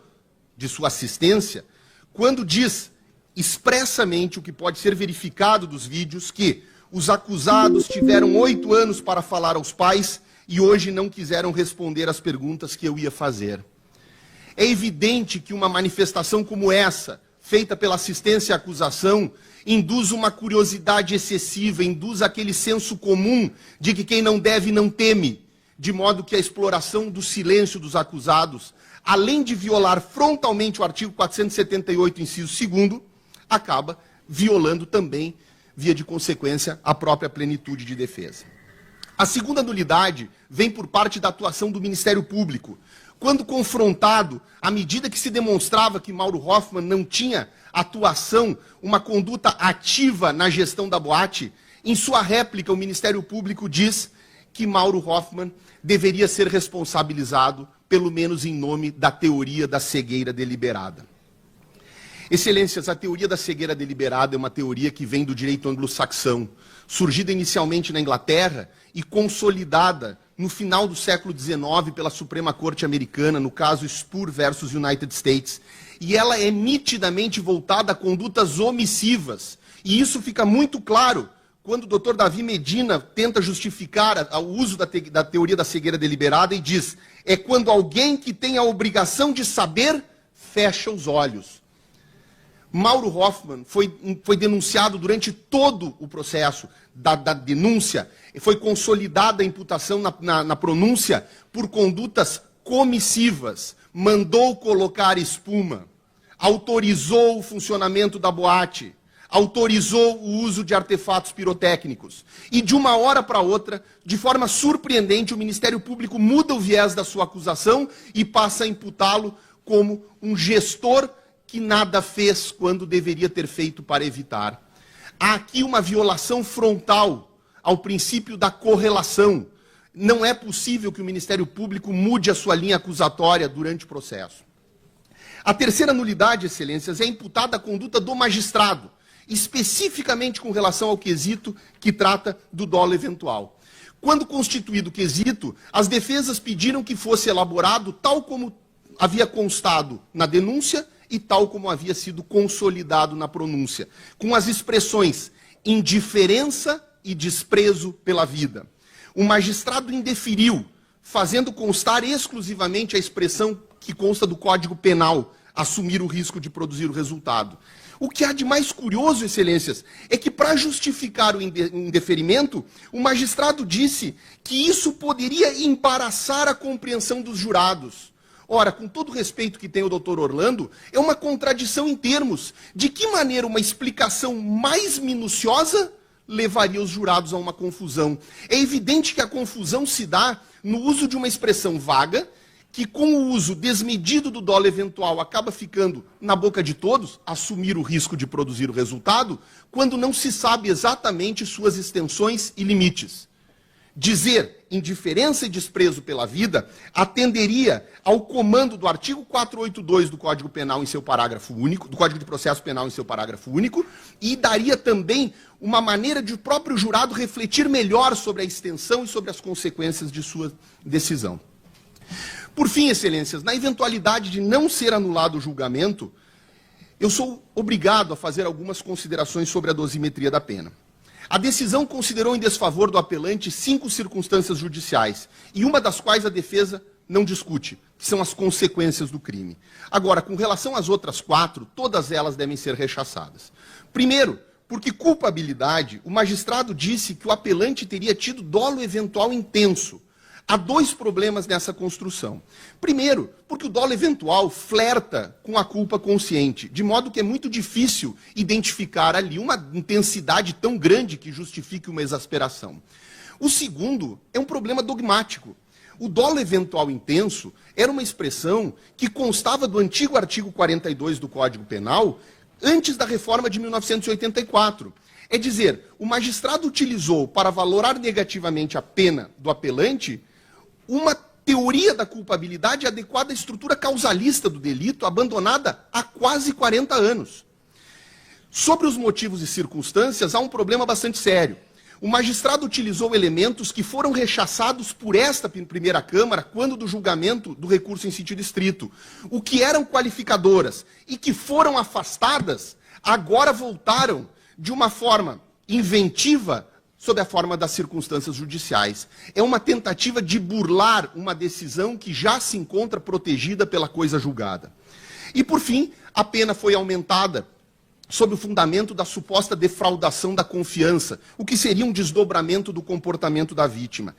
[SPEAKER 15] de sua assistência, quando diz expressamente o que pode ser verificado dos vídeos, que os acusados tiveram 8 anos para falar aos pais e hoje não quiseram responder às perguntas que eu ia fazer. É evidente que uma manifestação como essa, feita pela assistência à acusação, induz uma curiosidade excessiva, induz aquele senso comum de que quem não deve não teme, de modo que a exploração do silêncio dos acusados, além de violar frontalmente o artigo 478, inciso 2º, acaba violando também, via de consequência, a própria plenitude de defesa. A segunda nulidade vem por parte da atuação do Ministério Público. Quando confrontado, à medida que se demonstrava que Mauro Hoffmann não tinha atuação, uma conduta ativa na gestão da boate, em sua réplica o Ministério Público diz que Mauro Hoffmann deveria ser responsabilizado, pelo menos em nome da teoria da cegueira deliberada. Excelências, a teoria da cegueira deliberada é uma teoria que vem do direito anglo-saxão, surgida inicialmente na Inglaterra e consolidada no final do século XIX pela Suprema Corte Americana, no caso Spur versus United States. E ela é nitidamente voltada a condutas omissivas. E isso fica muito claro quando o Dr. Davi Medina tenta justificar o uso da teoria da cegueira deliberada e diz: é quando alguém que tem a obrigação de saber fecha os olhos. Mauro Hoffmann foi denunciado durante todo o processo da denúncia, foi consolidada a imputação na pronúncia por condutas comissivas, mandou colocar espuma, autorizou o funcionamento da boate, autorizou o uso de artefatos pirotécnicos. E de uma hora para outra, de forma surpreendente, o Ministério Público muda o viés da sua acusação e passa a imputá-lo como um gestor que nada fez quando deveria ter feito para evitar. Há aqui uma violação frontal ao princípio da correlação. Não é possível que o Ministério Público mude a sua linha acusatória durante o processo. A terceira nulidade, excelências, é imputada a conduta do magistrado, especificamente com relação ao quesito que trata do dolo eventual. Quando constituído o quesito, as defesas pediram que fosse elaborado tal como havia constado na denúncia e tal como havia sido consolidado na pronúncia, com as expressões indiferença e desprezo pela vida. O magistrado indeferiu, fazendo constar exclusivamente a expressão que consta do Código Penal, assumir o risco de produzir o resultado. O que há de mais curioso, excelências, é que para justificar o indeferimento, o magistrado disse que isso poderia embaraçar a compreensão dos jurados. Ora, com todo o respeito que tem o doutor Orlando, é uma contradição em termos. De que maneira uma explicação mais minuciosa levaria os jurados a uma confusão? É evidente que a confusão se dá no uso de uma expressão vaga, que com o uso desmedido do dolo eventual acaba ficando na boca de todos, assumir o risco de produzir o resultado, quando não se sabe exatamente suas extensões e limites. Dizer indiferença e desprezo pela vida atenderia ao comando do artigo 482 do Código Penal em seu parágrafo único, do Código de Processo Penal em seu parágrafo único, e daria também uma maneira de o próprio jurado refletir melhor sobre a extensão e sobre as consequências de sua decisão. Por fim, excelências, na eventualidade de não ser anulado o julgamento, eu sou obrigado a fazer algumas considerações sobre a dosimetria da pena. A decisão considerou em desfavor do apelante 5 circunstâncias judiciais, e uma das quais a defesa não discute, que são as consequências do crime. Agora, com relação às outras 4, todas elas devem ser rechaçadas. Primeiro, porque culpabilidade, o magistrado disse que o apelante teria tido dolo eventual intenso. Há 2 problemas nessa construção. Primeiro, porque o dolo eventual flerta com a culpa consciente, de modo que é muito difícil identificar ali uma intensidade tão grande que justifique uma exasperação. O segundo é um problema dogmático. O dolo eventual intenso era uma expressão que constava do antigo artigo 42 do Código Penal, antes da reforma de 1984. É dizer, o magistrado utilizou para valorar negativamente a pena do apelante uma teoria da culpabilidade adequada à estrutura causalista do delito, abandonada há quase 40 anos. Sobre os motivos e circunstâncias, há um problema bastante sério. O magistrado utilizou elementos que foram rechaçados por esta primeira Câmara quando do julgamento do recurso em sentido estrito. O que eram qualificadoras e que foram afastadas, agora voltaram de uma forma inventiva sob a forma das circunstâncias judiciais. É uma tentativa de burlar uma decisão que já se encontra protegida pela coisa julgada. E, por fim, a pena foi aumentada sob o fundamento da suposta defraudação da confiança, o que seria um desdobramento do comportamento da vítima.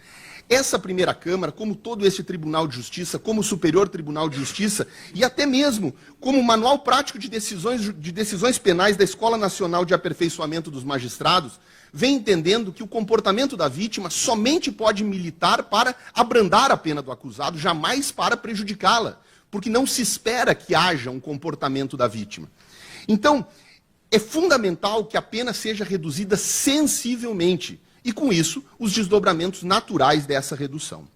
[SPEAKER 15] Essa primeira Câmara, como todo esse Tribunal de Justiça, como o Superior Tribunal de Justiça, e até mesmo como o Manual Prático de Decisões Penais da Escola Nacional de Aperfeiçoamento dos Magistrados, vem entendendo que o comportamento da vítima somente pode militar para abrandar a pena do acusado, jamais para prejudicá-la, porque não se espera que haja um comportamento da vítima. Então, é fundamental que a pena seja reduzida sensivelmente, e com isso, os desdobramentos naturais dessa redução.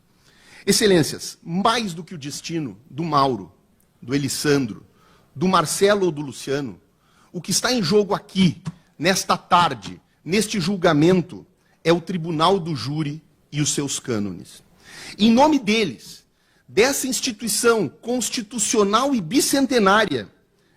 [SPEAKER 15] Excelências, mais do que o destino do Mauro, do Elissandro, do Marcelo ou do Luciano, o que está em jogo aqui, nesta tarde, neste julgamento, é o tribunal do júri e os seus cânones. Em nome deles, dessa instituição constitucional e bicentenária,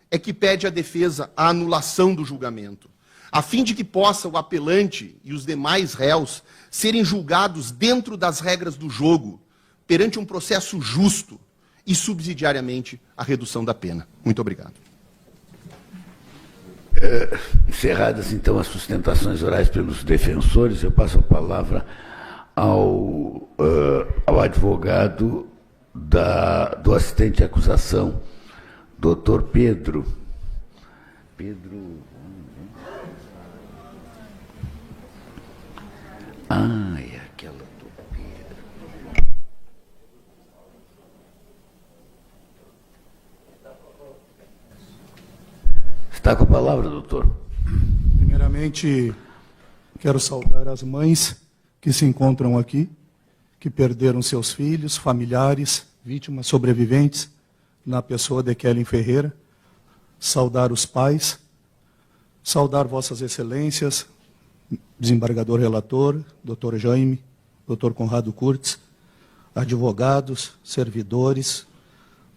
[SPEAKER 15] é que pede à defesa a anulação do julgamento, a fim de que possa o apelante e os demais réus serem julgados dentro das regras do jogo, perante um processo justo e, subsidiariamente, a redução da pena. Muito obrigado.
[SPEAKER 6] Encerradas, então, as sustentações orais pelos defensores, eu passo a palavra ao advogado do assistente de acusação, doutor Pedro. É aquela topeira. Está com a palavra, doutor.
[SPEAKER 16] Primeiramente, quero saudar as mães que se encontram aqui, que perderam seus filhos, familiares, vítimas, sobreviventes, na pessoa de Kellen Ferreira. Saudar os pais, saudar vossas excelências, desembargador relator, doutor Jaime, doutor Conrado Kurtz, advogados, servidores,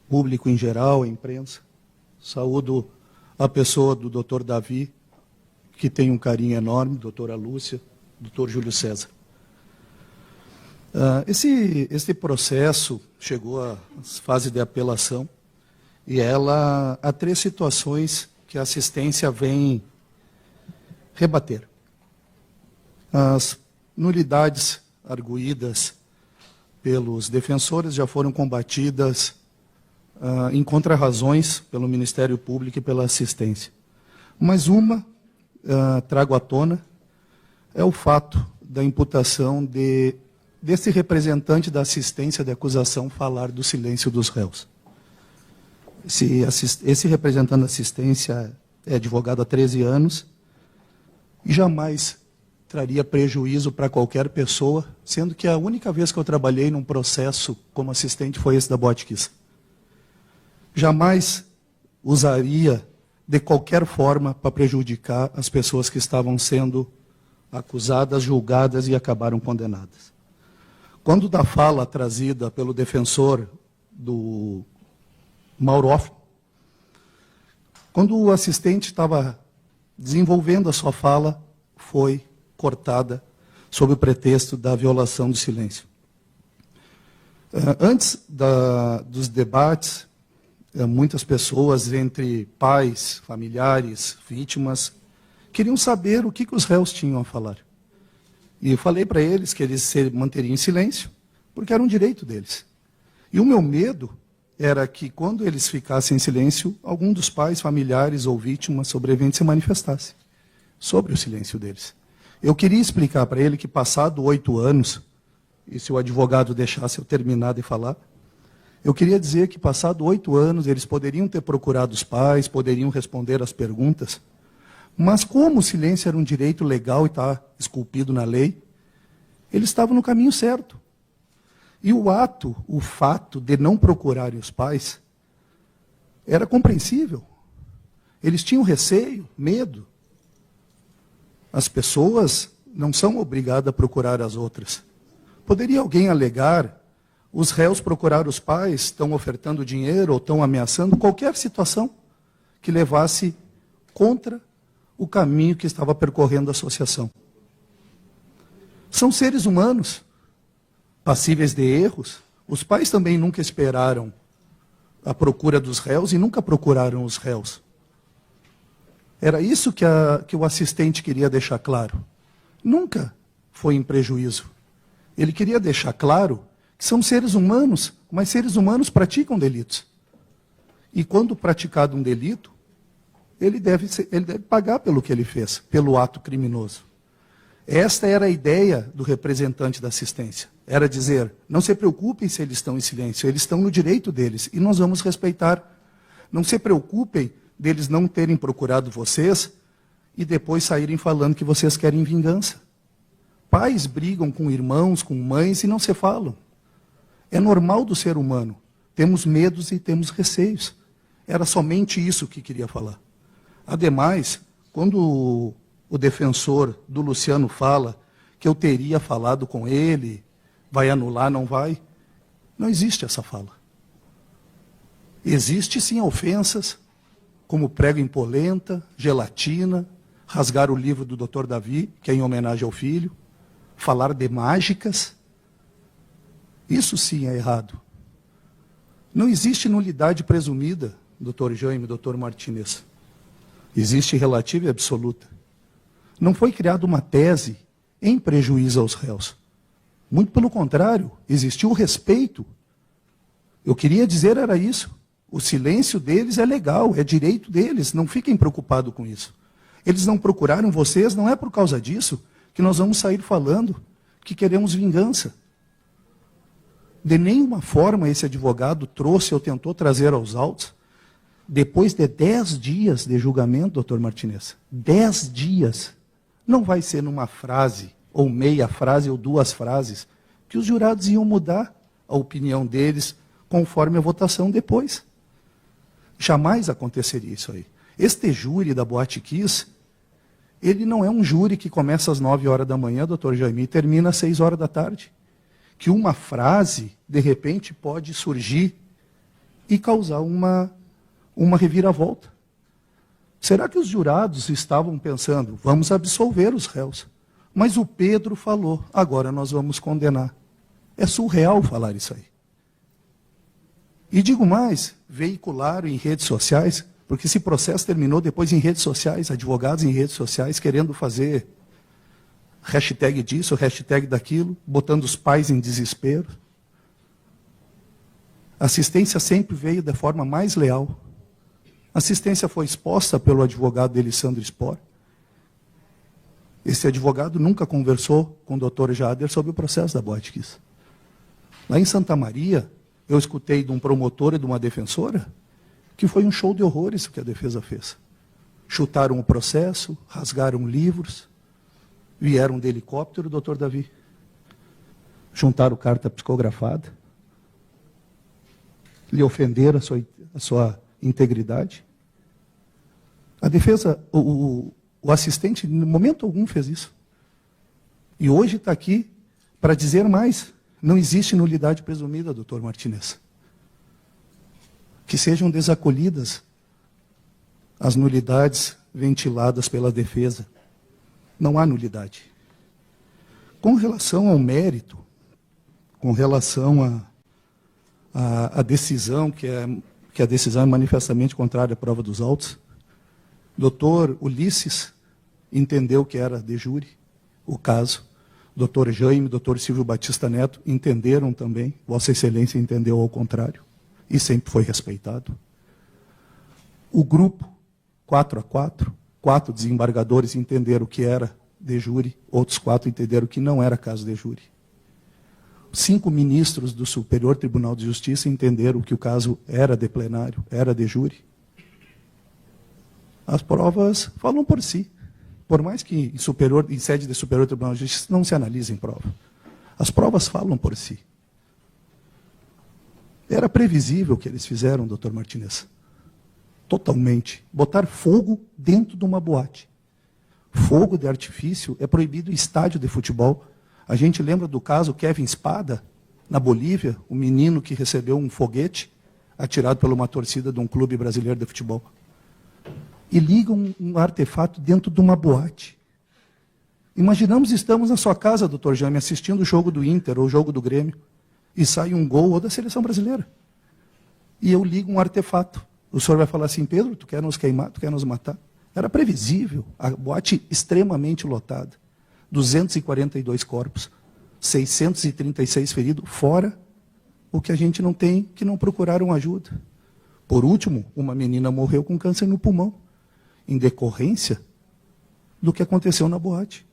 [SPEAKER 16] público em geral, a imprensa. Saúdo a pessoa do doutor Davi, que tem um carinho enorme, doutora Lúcia, doutor Júlio César. Esse processo chegou à fase de apelação e há 3 situações que a assistência vem rebater. As nulidades arguídas pelos defensores já foram combatidas em contrarrazões pelo Ministério Público e pela assistência. Mas uma, trago à tona, é o fato da imputação desse representante da assistência de acusação falar do silêncio dos réus. Esse representante da assistência é advogado há 13 anos e jamais traria prejuízo para qualquer pessoa, sendo que a única vez que eu trabalhei num processo como assistente foi esse da Botkiss. Jamais usaria de qualquer forma para prejudicar as pessoas que estavam sendo acusadas, julgadas e acabaram condenadas. Quando da fala trazida pelo defensor do Mauro Hoffmann, quando o assistente estava desenvolvendo a sua fala, foi cortada sob o pretexto da violação do silêncio. Antes dos debates, muitas pessoas, entre pais, familiares, vítimas, queriam saber o que os réus tinham a falar. E eu falei para eles que eles se manteriam em silêncio, porque era um direito deles. E o meu medo era que, quando eles ficassem em silêncio, algum dos pais, familiares ou vítimas sobreviventes se manifestasse sobre o silêncio deles. Eu queria explicar para ele que, passado 8 anos, e se o advogado deixasse eu terminar de falar, eu queria dizer que, passado 8 anos, eles poderiam ter procurado os pais, poderiam responder às perguntas, mas como o silêncio era um direito legal e está esculpido na lei, eles estavam no caminho certo. E o fato de não procurarem os pais, era compreensível. Eles tinham receio, medo. As pessoas não são obrigadas a procurar as outras. Poderia alguém alegar, os réus procuraram os pais, estão ofertando dinheiro ou estão ameaçando, qualquer situação que levasse contra o caminho que estava percorrendo a associação. São seres humanos, passíveis de erros. Os pais também nunca esperaram a procura dos réus e nunca procuraram os réus. Era isso que o assistente queria deixar claro. Nunca foi em prejuízo. Ele queria deixar claro que são seres humanos, mas seres humanos praticam delitos. E quando praticado um delito, ele deve pagar pelo que ele fez, pelo ato criminoso. Esta era a ideia do representante da assistência. Era dizer, não se preocupem se eles estão em silêncio, eles estão no direito deles e nós vamos respeitar. Não se preocupem deles não terem procurado vocês e depois saírem falando que vocês querem vingança. Pais brigam com irmãos, com mães e não se falam. É normal do ser humano. Temos medos e temos receios. Era somente isso que queria falar. Ademais, quando o defensor do Luciano fala que eu teria falado com ele, vai anular, não vai, não existe essa fala. Existe sim ofensas, como prego em polenta, gelatina, rasgar o livro do Dr. Davi, que é em homenagem ao filho, falar de mágicas. Isso sim é errado. Não existe nulidade presumida, Dr. Jaime, Dr. Martinez. Existe relativa e absoluta. Não foi criada uma tese em prejuízo aos réus. Muito pelo contrário, existiu o respeito. Eu queria dizer era isso. O silêncio deles é legal, é direito deles, não fiquem preocupados com isso. Eles não procuraram vocês, não é por causa disso que nós vamos sair falando que queremos vingança. De nenhuma forma esse advogado trouxe ou tentou trazer aos autos, depois de 10 dias de julgamento, doutor Martinez, 10 dias, não vai ser numa frase, ou meia frase, ou 2 frases, que os jurados iam mudar a opinião deles conforme a votação depois. Jamais aconteceria isso aí. Este júri da Botkiss, ele não é um júri que começa às 9 horas da manhã, doutor Jaime, e termina às 6 horas da tarde. Que uma frase, de repente, pode surgir e causar uma reviravolta. Será que os jurados estavam pensando, vamos absolver os réus? Mas o Pedro falou, agora nós vamos condenar. É surreal falar isso aí. E digo mais, veicularam em redes sociais, porque esse processo terminou depois em redes sociais, advogados em redes sociais querendo fazer hashtag disso, hashtag daquilo, botando os pais em desespero. A assistência sempre veio da forma mais leal. A assistência foi exposta pelo advogado Elisandro Spor. Esse advogado nunca conversou com o doutor Jader sobre o processo da Botkiss. Lá em Santa Maria, eu escutei de um promotor e de uma defensora que foi um show de horrores o que a defesa fez. Chutaram o processo, rasgaram livros. Vieram de helicóptero, doutor Davi. Juntaram carta psicografada. Lhe ofenderam a sua integridade. A defesa, o assistente, em momento algum fez isso. E hoje está aqui para dizer mais. Não existe nulidade presumida, doutor Martinez. Que sejam desacolhidas as nulidades ventiladas pela defesa. Não há nulidade. Com relação ao mérito, com relação à decisão, que a decisão é manifestamente contrária à prova dos autos, doutor Ulisses entendeu que era de júri o caso. Doutor Jaime, doutor Silvio Batista Neto entenderam também. Vossa Excelência entendeu ao contrário. E sempre foi respeitado. O grupo 4-4, 4 desembargadores entenderam que era de júri, outros 4 entenderam que não era caso de júri. 5 ministros do Superior Tribunal de Justiça entenderam que o caso era de plenário, era de júri. As provas falam por si. Por mais que em sede de Superior Tribunal de Justiça não se analise em prova. As provas falam por si. Era previsível o que eles fizeram, doutor Martinez. Totalmente. Botar fogo dentro de uma boate. Fogo de artifício é proibido em estádio de futebol. A gente lembra do caso Kevin Espada, na Bolívia, o menino que recebeu um foguete atirado por uma torcida de um clube brasileiro de futebol. E ligam um artefato dentro de uma boate. Imaginamos, estamos na sua casa, doutor Jaime, assistindo o jogo do Inter ou o jogo do Grêmio, e sai um gol ou da seleção brasileira. E eu ligo um artefato. O senhor vai falar assim, Pedro, tu quer nos queimar, tu quer nos matar? Era previsível. A boate extremamente lotada. 242 corpos, 636 feridos, fora o que a gente não tem, que não procuraram ajuda. Por último, uma menina morreu com câncer no pulmão, em decorrência do que aconteceu na boate.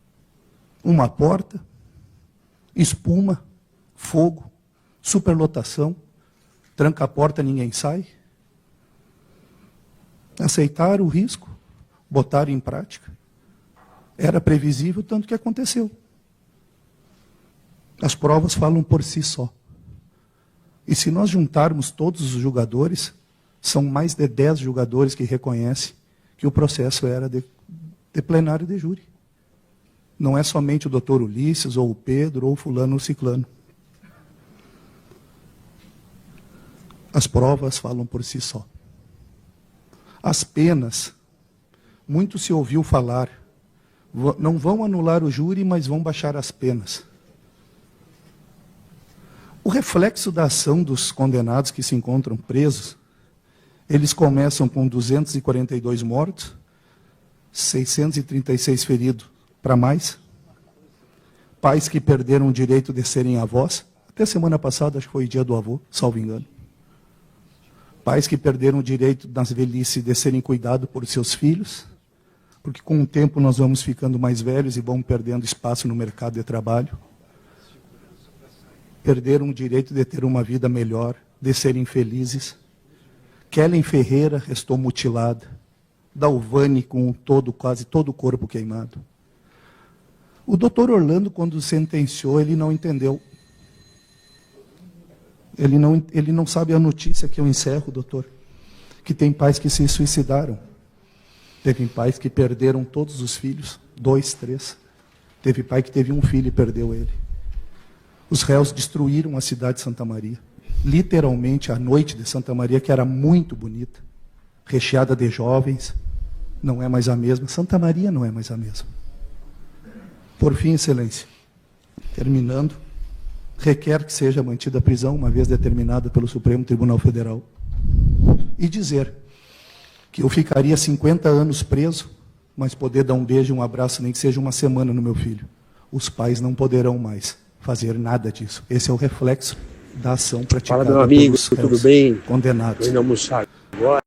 [SPEAKER 16] Uma porta, espuma, fogo, superlotação, tranca a porta, ninguém sai. Aceitaram o risco, botaram em prática. Era previsível, tanto que aconteceu. As provas falam por si só. E se nós juntarmos todos os julgadores, são mais de 10 julgadores que reconhecem que o processo era de plenário de júri. Não é somente o doutor Ulisses, ou o Pedro, ou o fulano ou ciclano. As provas falam por si só. As penas, muito se ouviu falar, não vão anular o júri, mas vão baixar as penas. O reflexo da ação dos condenados que se encontram presos, eles começam com 242 mortos, 636 feridos para mais, pais que perderam o direito de serem avós, até semana passada, acho que foi o dia do avô, salvo engano. Pais que perderam o direito nas velhices de serem cuidados por seus filhos, porque com o tempo nós vamos ficando mais velhos e vamos perdendo espaço no mercado de trabalho. Perderam o direito de ter uma vida melhor, de serem felizes. Kellen Ferreira restou mutilada. Dalvani com quase todo o corpo queimado. O doutor Orlando, quando sentenciou, ele não entendeu. Ele não sabe a notícia que eu encerro, doutor. Que tem pais que se suicidaram. Teve pais que perderam todos os filhos, 2, 3. Teve pai que teve um filho e perdeu ele. Os réus destruíram a cidade de Santa Maria. Literalmente, a noite de Santa Maria, que era muito bonita, recheada de jovens, não é mais a mesma. Santa Maria não é mais a mesma. Por fim, Excelência, terminando, requer que seja mantida a prisão, uma vez determinada pelo Supremo Tribunal Federal, e dizer que eu ficaria 50 anos preso, mas poder dar um beijo e um abraço, nem que seja uma semana no meu filho. Os pais não poderão mais fazer nada disso. Esse é o reflexo da ação praticada
[SPEAKER 17] Fala, meu amigo,
[SPEAKER 16] pelos réus
[SPEAKER 17] tudo bem?
[SPEAKER 16] Condenados.
[SPEAKER 17] Tô indo almoçar agora.